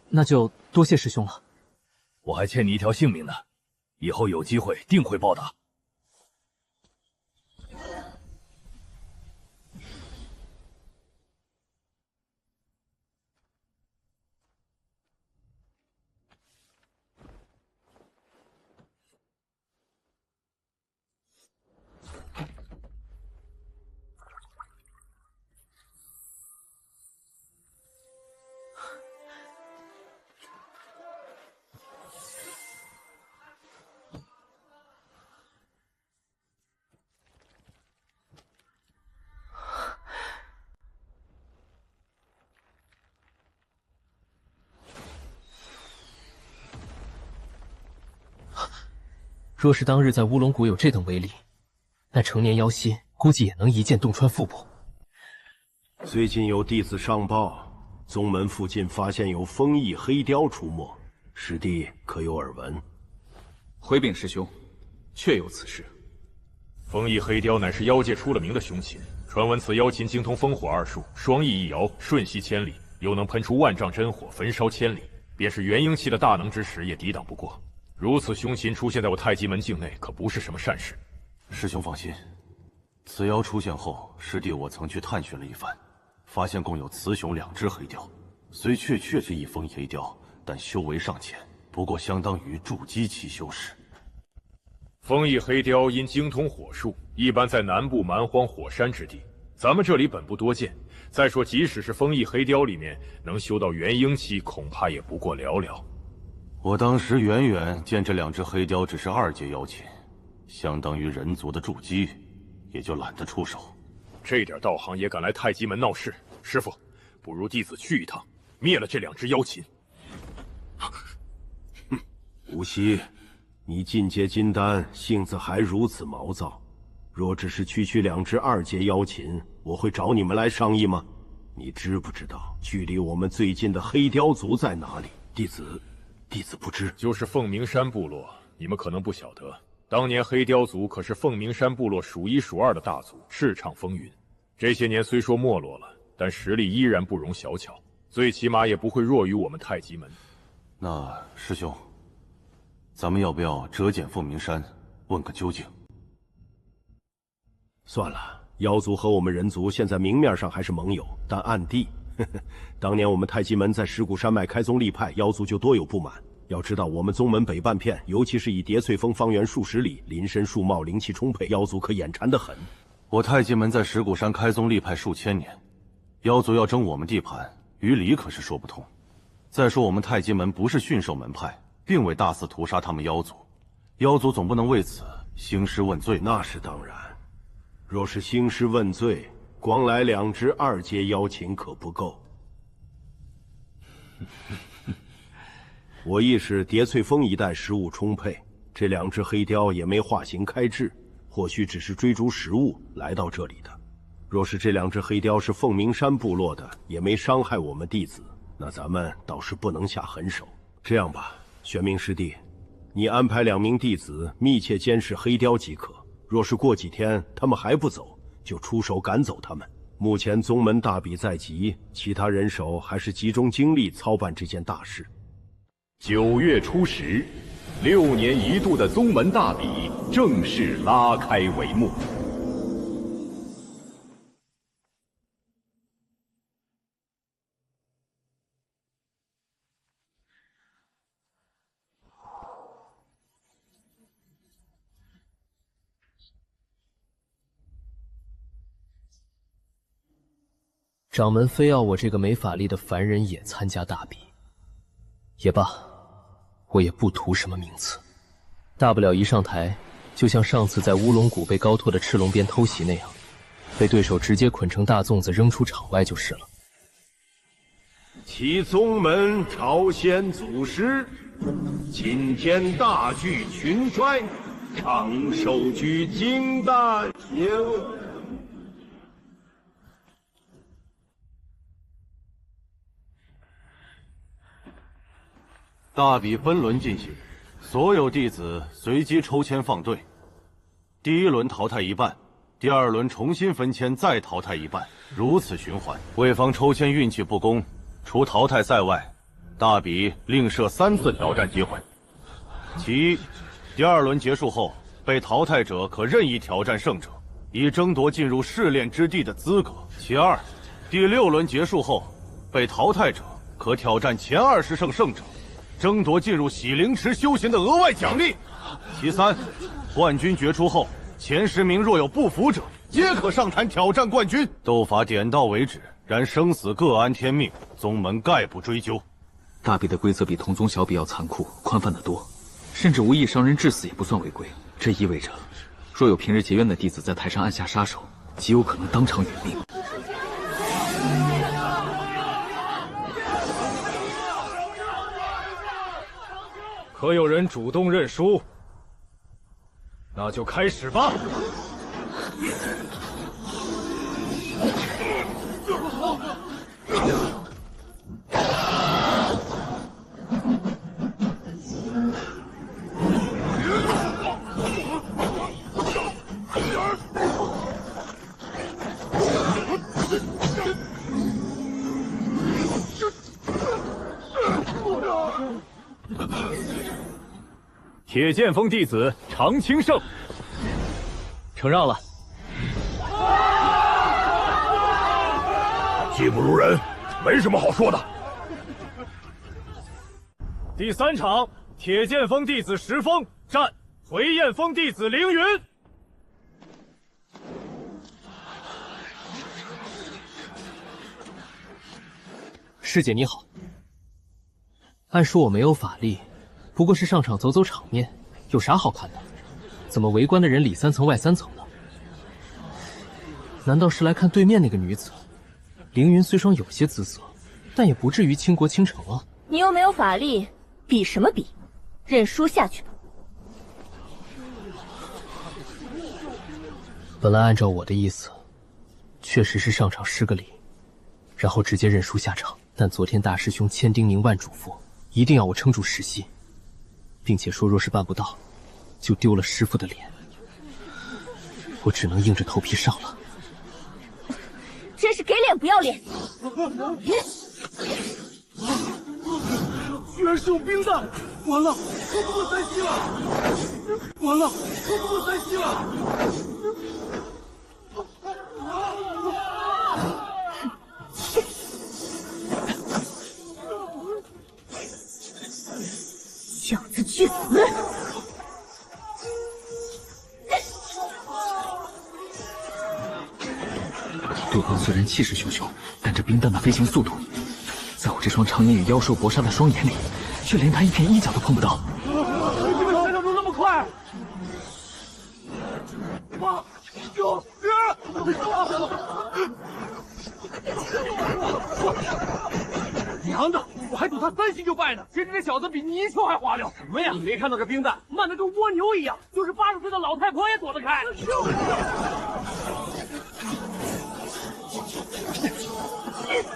那就多谢师兄了。我还欠你一条性命呢，以后有机会定会报答。若是当日在乌龙谷有这等威力，那成年妖蝎估计也能一剑洞穿腹部。最近有弟子上报，宗门附近发现有风翼黑雕出没，师弟可有耳闻？回禀师兄，确有此事。风翼黑雕乃是妖界出了名的凶禽，传闻此妖禽精通风火二术，双翼一摇，瞬息千里，又能喷出万丈真火，焚烧千里，便是元婴期的大能之时也抵挡不过。如此凶禽出现在我太极门境内，可不是什么善事。师兄放心，此妖出现后，师弟我曾去探寻了一番，发现共有雌雄2只黑雕，虽确是一风翼黑雕，但修为尚浅，不过相当于筑基期修士。风翼黑雕因精通火术，一般在南部蛮荒火山之地，咱们这里本不多见。再说，即使是风翼黑雕里面能修到元婴期，恐怕也不过寥寥。我当时远远见这2只黑雕只是2阶妖禽，相当于人族的筑基，也就懒得出手。这点道行也敢来太极门闹事，师傅，不如弟子去一趟，灭了这2只妖禽。无锡，你进阶金丹，性子还如此毛躁。若只是区2只2阶妖禽，我会找你们来商议吗？你知不知道距离我们最近的黑雕族在哪里？弟子不知。就是凤鸣山部落，你们可能不晓得，当年黑雕族可是凤鸣山部落数1数2的大族，叱咤风云。这些年虽说没落了，但实力依然不容小瞧，最起码也不会弱于我们太极门。那师兄，咱们要不要折减凤鸣山，问个究竟？算了，妖族和我们人族现在明面上还是盟友，但暗地，当年我们太极门在石鼓山脉开宗立派，妖族就多有不满。要知道，我们宗门北半片，尤其是以叠翠峰方圆数十里，林深树茂，灵气充沛，妖族可眼馋得很。我太极门在石鼓山开宗立派数千年，妖族要争我们地盘，于理可是说不通。再说我们太极门不是驯兽门派，并未大肆屠杀他们妖族，妖族总不能为此兴师问罪。那是当然，若是兴师问罪，光来2只2阶妖禽可不够。我亦是叠翠峰一带食物充沛，这2只黑雕也没化形开智，或许只是追逐食物来到这里的。若是这2只黑雕是凤鸣山部落的，也没伤害我们弟子，那咱们倒是不能下狠手。这样吧，玄冥师弟，你安排2名弟子密切监视黑雕即可。若是过几天他们还不走，就出手赶走他们。目前宗门大比在即，其他人手还是集中精力操办这件大事。9月初10，6年一度的宗门大比正式拉开帷幕。掌门非要我这个没法力的凡人也参加大比，也罢，我也不图什么名次，大不了一上台，就像上次在乌龙谷被高拓的赤龙鞭偷袭那样，被对手直接捆成大粽子扔出场外就是了。其宗门朝鲜祖师，今天大聚群衰，长寿居金丹有。大比分轮进行，所有弟子随机抽签放队。第1轮淘汰一半，第2轮重新分签再淘汰一半，如此循环。为防抽签运气不公，除淘汰赛外，大比另设3次挑战机会。其一，第2轮结束后，被淘汰者可任意挑战胜者，以争夺进入试炼之地的资格。其二，第6轮结束后，被淘汰者可挑战前20胜胜者，争夺进入洗灵池修行的额外奖励。其三，冠军决出后，前10名若有不服者，皆可上坛挑战冠军。斗法点到为止，然生死各安天命，宗门概不追究。大比的规则比同宗小比要残酷，宽泛得多，甚至无意伤人致死也不算违规。这意味着，若有平日结怨的弟子在台上按下杀手，极有可能当场殒命。可有人主动认输？那就开始吧。铁剑锋弟子常青胜，承让了。技不如人，没什么好说的。第3场，铁剑锋弟子石峰战回焰锋弟子凌云。师姐你好。按说我没有法力，不过是上场走走场面，有啥好看的？怎么围观的人里3层外3层的？难道是来看对面那个女子？凌云虽双有些姿色，但也不至于倾国倾城啊。你又没有法力，比什么比？认输下去吧。本来按照我的意思，确实是上场施个礼，然后直接认输下场。但昨天大师兄千叮咛万嘱咐，一定要我撑住时息，并且说若是办不到，就丢了师父的脸。我只能硬着头皮上了。真是给脸不要脸！居然是用冰弹！完了，我不过3息了！完了，我不过3息了！小子去死！对方虽然气势汹汹，但这冰弹的飞行速度，在我这双常年与妖兽搏杀的双眼里，却连他一片衣角都碰不到。你们三个都那么快！8、9、娘的！我还赌他3星就败呢，谁知这小子比泥鳅还滑溜！什么呀？你没看到这冰弹慢的跟蜗牛一样，就是80岁的老太婆也躲得开。去死！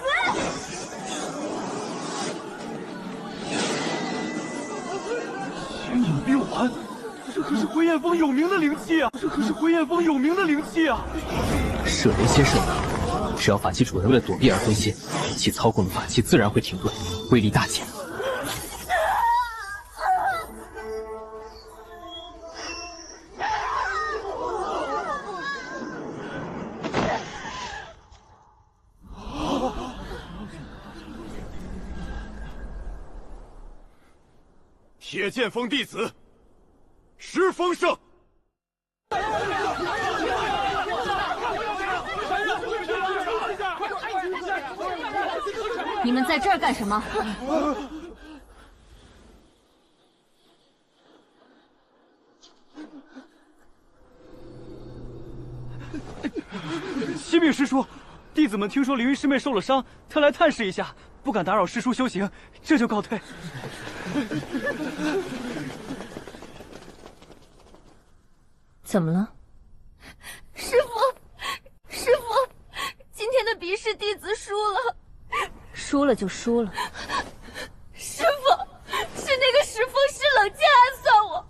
天影冰环，这可是回焰峰有名的灵气啊！这可是回焰峰有名的灵气啊！射人先射我，只要法器主人为了躲避而分心，其操控的法器自然会停顿，威力大减。铁剑锋弟子石峰胜。你们在这儿干什么？启禀师叔，弟子们听说凌云师妹受了伤，特来探视一下，不敢打扰师叔修行，这就告退。怎么了？师父，今天的比试弟子输了。输了就输了。师父，是那个石峰师冷箭暗算我，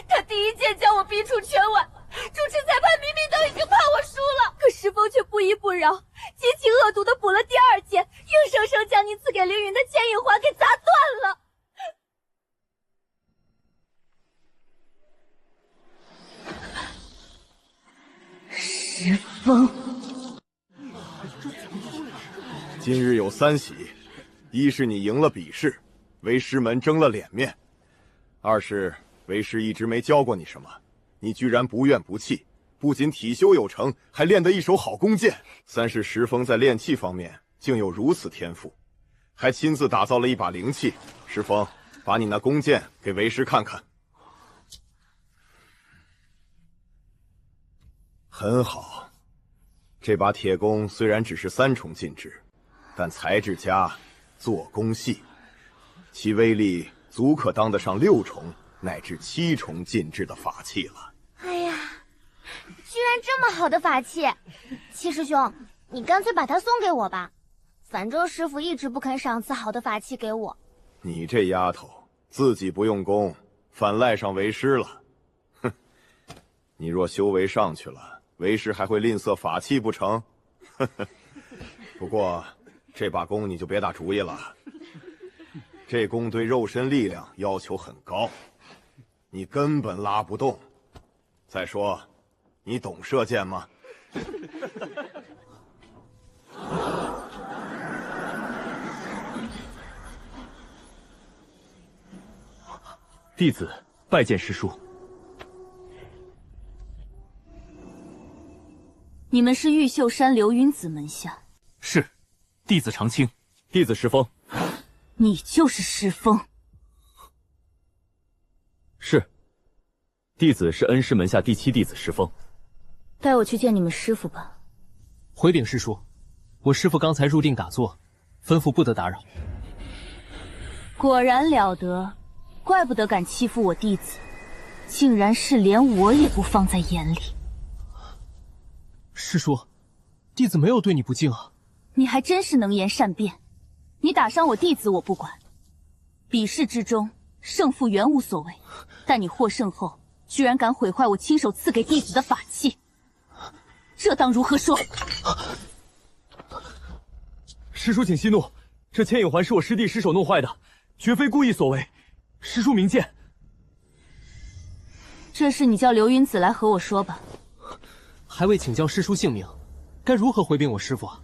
他第一剑将我逼出圈外，主持裁判明明都已经判我输了，可石峰却不依不饶，极其恶毒的补了第2剑，硬生生将你赐给凌云的牵引环给砸断了。石峰，今日有3喜，一是你赢了比试，为师们争了脸面；二是为师一直没教过你什么，你居然不怨不弃，不仅体修有成，还练得一手好弓箭；三是石峰在练气方面竟有如此天赋，还亲自打造了一把灵器。石峰，把你那弓箭给为师看看。很好，这把铁弓虽然只是3重进制，但材质佳，做工细，其威力足可当得上6重乃至7重进制的法器了。哎这么好的法器，七师兄，你干脆把它送给我吧。反正师傅一直不肯赏赐好的法器给我。你这丫头自己不用功，反赖上为师了。哼，你若修为上去了，为师还会吝啬法器不成？不过这把弓你就别打主意了，这弓对肉身力量要求很高，你根本拉不动。再说，你懂射箭吗？弟子拜见师叔。你们是玉秀山流云子门下？是，弟子常青，弟子石峰。你就是石峰？是，弟子是恩师门下第7弟子石峰。带我去见你们师傅吧。回禀师叔，我师傅刚才入定打坐，吩咐不得打扰。果然了得，怪不得敢欺负我弟子，竟然是连我也不放在眼里。师叔，弟子没有对你不敬啊。你还真是能言善辩。你打伤我弟子我不管，比试之中胜负原无所谓，但你获胜后居然敢毁坏我亲手赐给弟子的法器，这当如何说？师叔请息怒，这牵引环是我师弟失手弄坏的，绝非故意所为，师叔明鉴。这事你叫流云子来和我说吧。还未请教师叔姓名，该如何回禀我师父啊？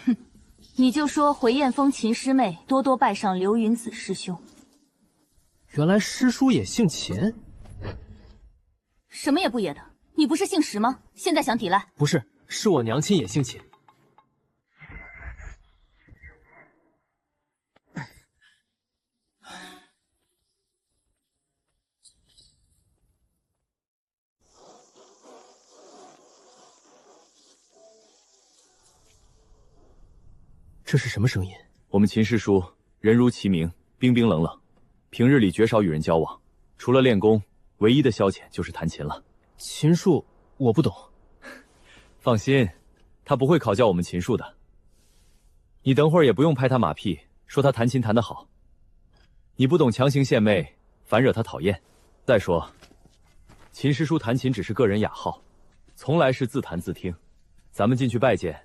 哼，你就说回雁峰秦师妹多多拜上流云子师兄。原来师叔也姓秦？什么也不也的，你不是姓石吗？现在想抵赖？不是，是我娘亲也姓秦。这是什么声音？我们秦师叔人如其名，冰冰冷冷，平日里绝少与人交往，除了练功，唯一的消遣就是弹琴了。琴术我不懂。放心，他不会考教我们琴术的。你等会儿也不用拍他马屁，说他弹琴弹得好。你不懂强行献媚，反惹他讨厌。再说，秦师叔弹琴只是个人雅号，从来是自弹自听。咱们进去拜见，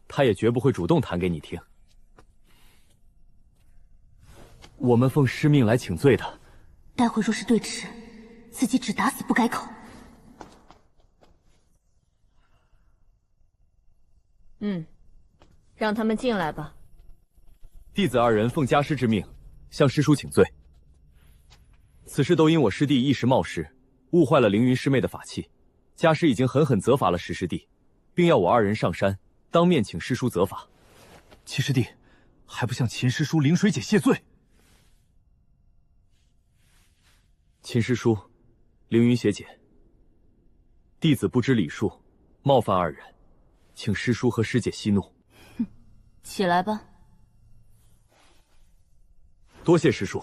他也绝不会主动弹给你听。我们奉师命来请罪的。待会若是对峙，自己只打死不改口。让他们进来吧。弟子二人奉家师之命，向师叔请罪。此事都因我师弟一时冒失，误坏了凌云师妹的法器。家师已经狠狠责罚了石师弟，并要我二人上山当面请师叔责罚。七师弟，还不向秦师叔灵水姐谢罪？秦师叔，凌云学姐，弟子不知礼数，冒犯二人，请师叔和师姐息怒。起来吧。多谢师叔。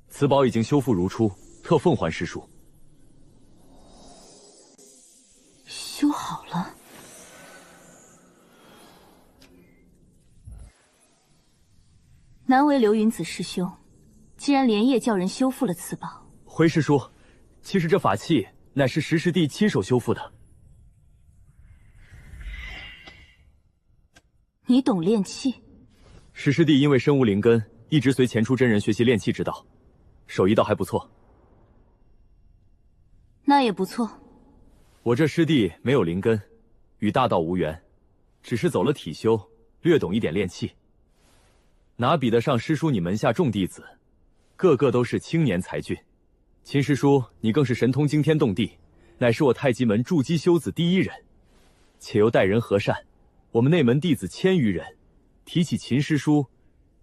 此宝已经修复如初，特奉还师叔。修好了。难为流云子师兄，竟然连夜叫人修复了此宝。回师叔，其实这法器乃是石师弟亲手修复的。你懂炼器？石师弟因为身无灵根，一直随钱出真人学习炼器之道，手艺倒还不错。那也不错。我这师弟没有灵根，与大道无缘，只是走了体修，略懂一点炼器。哪比得上师叔你门下众弟子，个个都是青年才俊。秦师叔，你更是神通惊天动地，乃是我太极门筑基修子第一人，且又待人和善。我们内门弟子1000余人，提起秦师叔，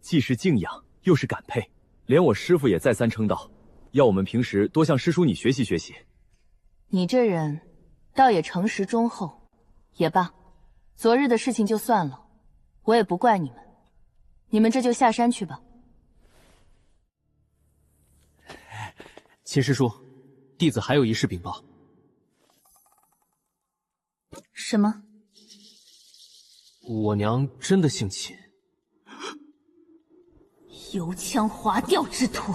既是敬仰，又是感佩。连我师父也再三称道，要我们平时多向师叔你学习学习。你这人倒也诚实忠厚。也罢，昨日的事情就算了，我也不怪你们。你们这就下山去吧。秦师叔，弟子还有一事禀报。什么？我娘真的姓秦。油腔滑调之徒！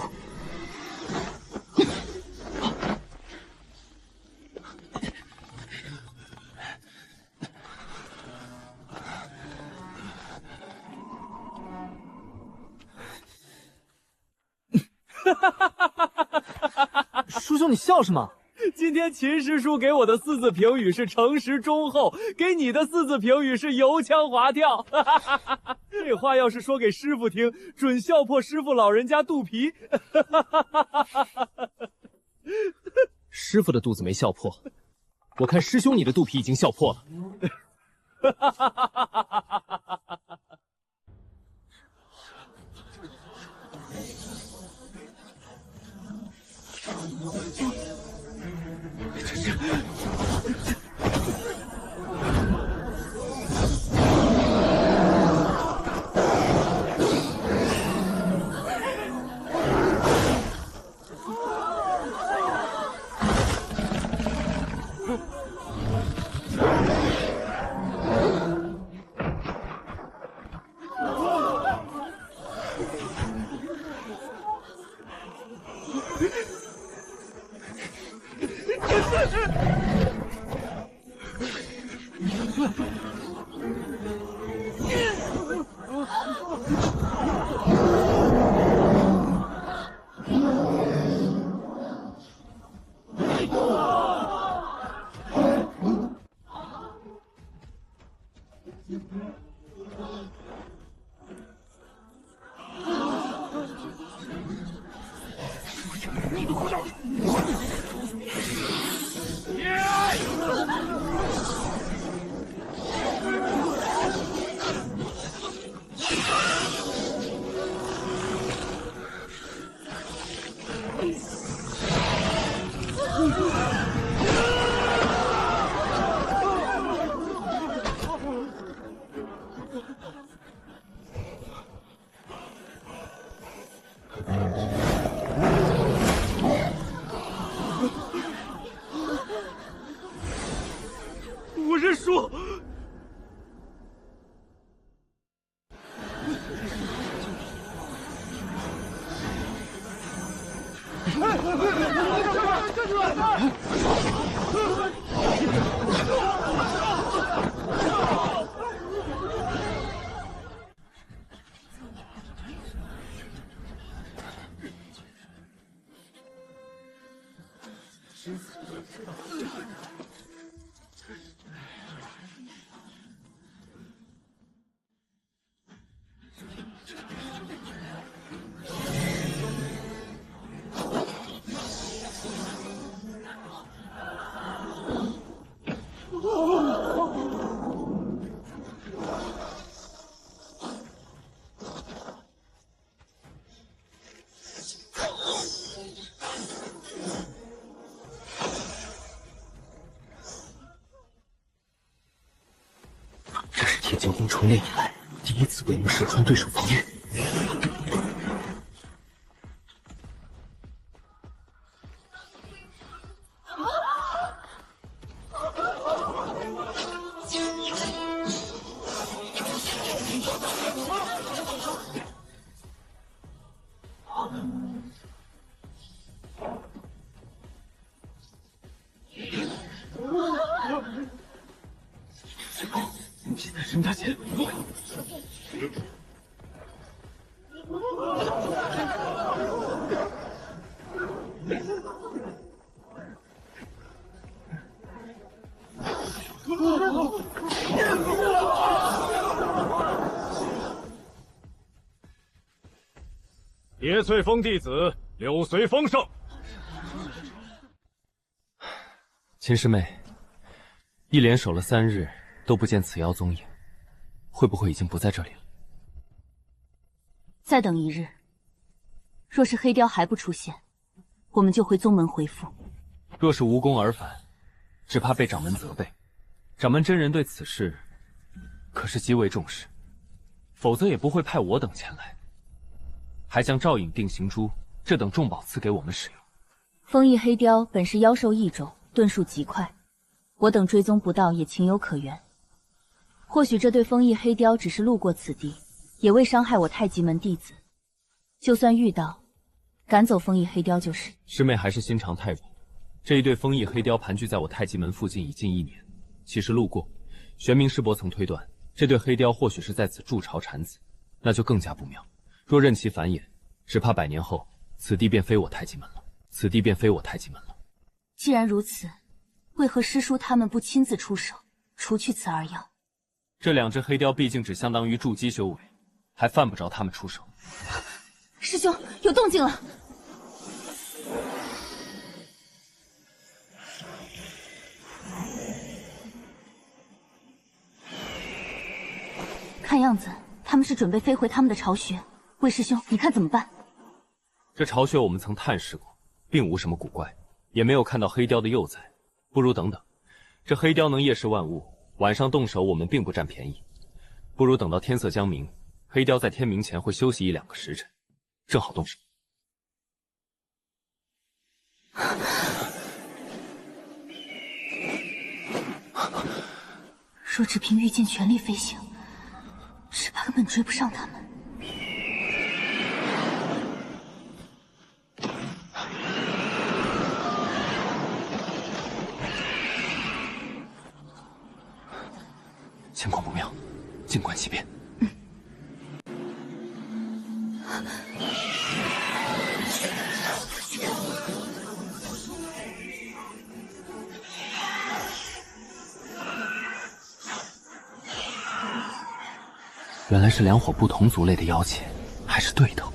叔兄，你笑什么？今天秦师叔给我的4字评语是诚实忠厚，给你的4字评语是油腔滑调。这话要是说给师傅听，准笑破师傅老人家肚皮。师傅的肚子没笑破，我看师兄你的肚皮已经笑破了。我是说，这是铁剑宫重练以来第一次为能射穿对手防御。现在沈大姐，叶翠峰弟子柳随风胜。秦师妹，一连守了3日都不见此妖踪影，会不会已经不在这里了？再等1日，若是黑雕还不出现，我们就回宗门回复。若是无功而返，只怕被掌门责备。掌门真人对此事可是极为重视，否则也不会派我等前来，还将照影定行珠这等重宝赐给我们使用。风翼黑雕本是妖兽异种，遁术极快，我等追踪不到也情有可原。或许这对风翼黑雕只是路过此地，也未伤害我太极门弟子。就算遇到，赶走风翼黑雕就是。师妹还是心肠太软。这一对风翼黑雕盘踞在我太极门附近已近1年，其实路过，玄冥师伯曾推断，这对黑雕或许是在此筑巢产子，那就更加不妙。若任其繁衍，只怕100年后，此地便非我太极门了。此地便非我太极门了。既然如此，为何师叔他们不亲自出手，除去此2妖？这2只黑雕毕竟只相当于筑基修为，还犯不着他们出手。师兄，有动静了！看样子他们是准备飞回他们的巢穴。魏师兄，你看怎么办？这巢穴我们曾探视过，并无什么古怪，也没有看到黑雕的幼崽。不如等等，这黑雕能夜视万物，晚上动手我们并不占便宜。不如等到天色将明，黑雕在天明前会休息1-2个时辰，正好动手。若只凭御剑全力飞行，只怕根本追不上他们。情况不妙，静观其变。原来是2伙不同族类的妖孽，还是对头。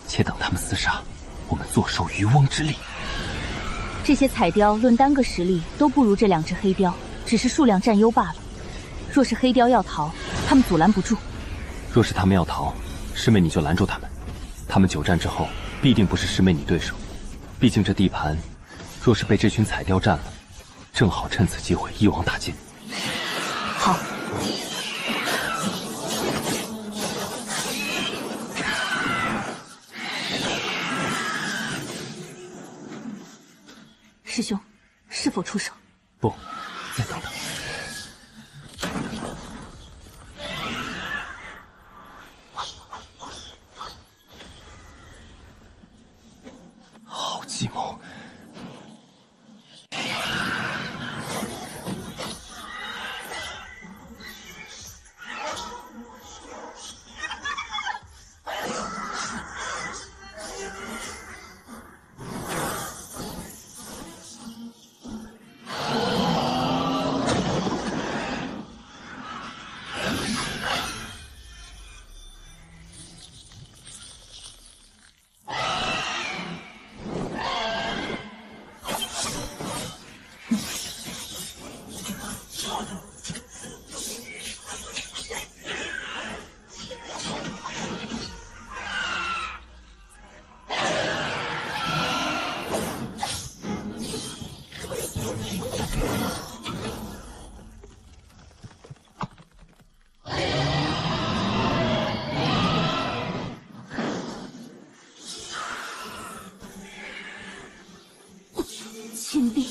且等他们厮杀，我们坐收渔翁之利。这些彩雕论单个实力都不如这2只黑雕，只是数量占优罢了。若是黑雕要逃，他们阻拦不住；若是他们要逃，师妹你就拦住他们。他们久战之后，必定不是师妹你对手。毕竟这地盘，若是被这群彩雕占了，正好趁此机会一网打尽。好。师兄，是否出手？不，再等等。好计谋！亲弟，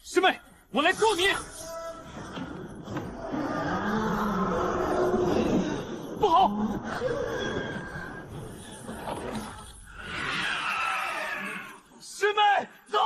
师妹，我来救你！不好！师妹，走！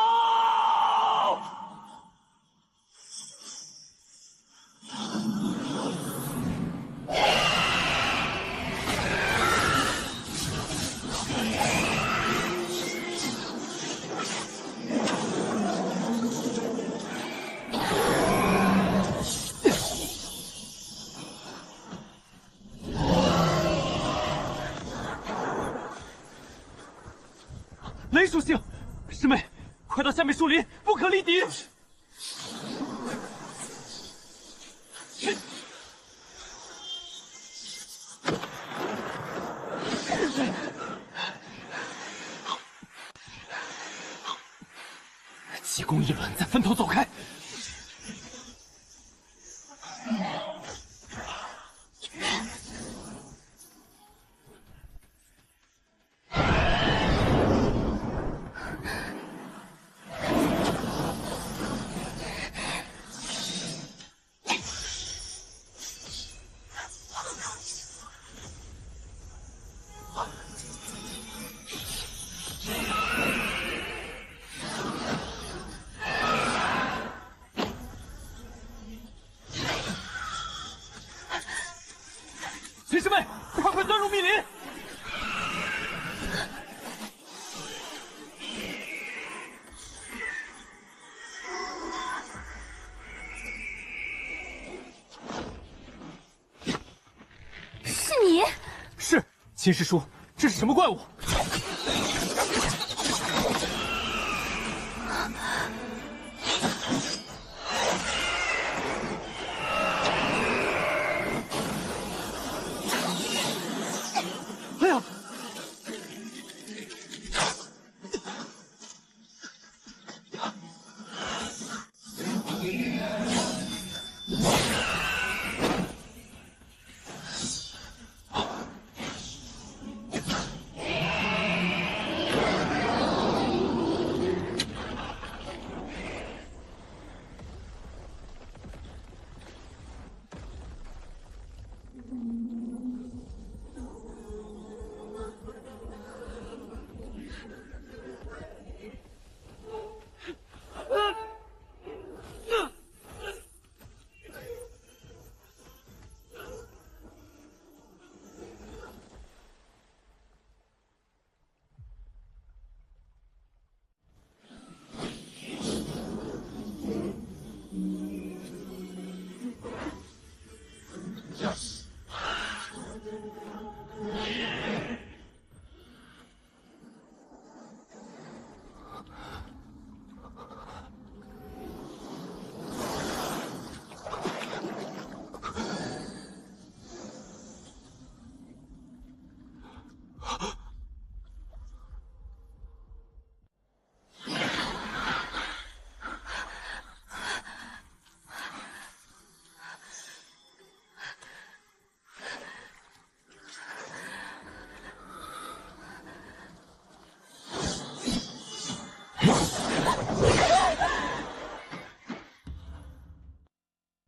雷属性，师妹，快到下面树林，不可力敌。急攻一轮，再分头走开。骑士们，快钻入密林！是你？是，秦师叔，这是什么怪物？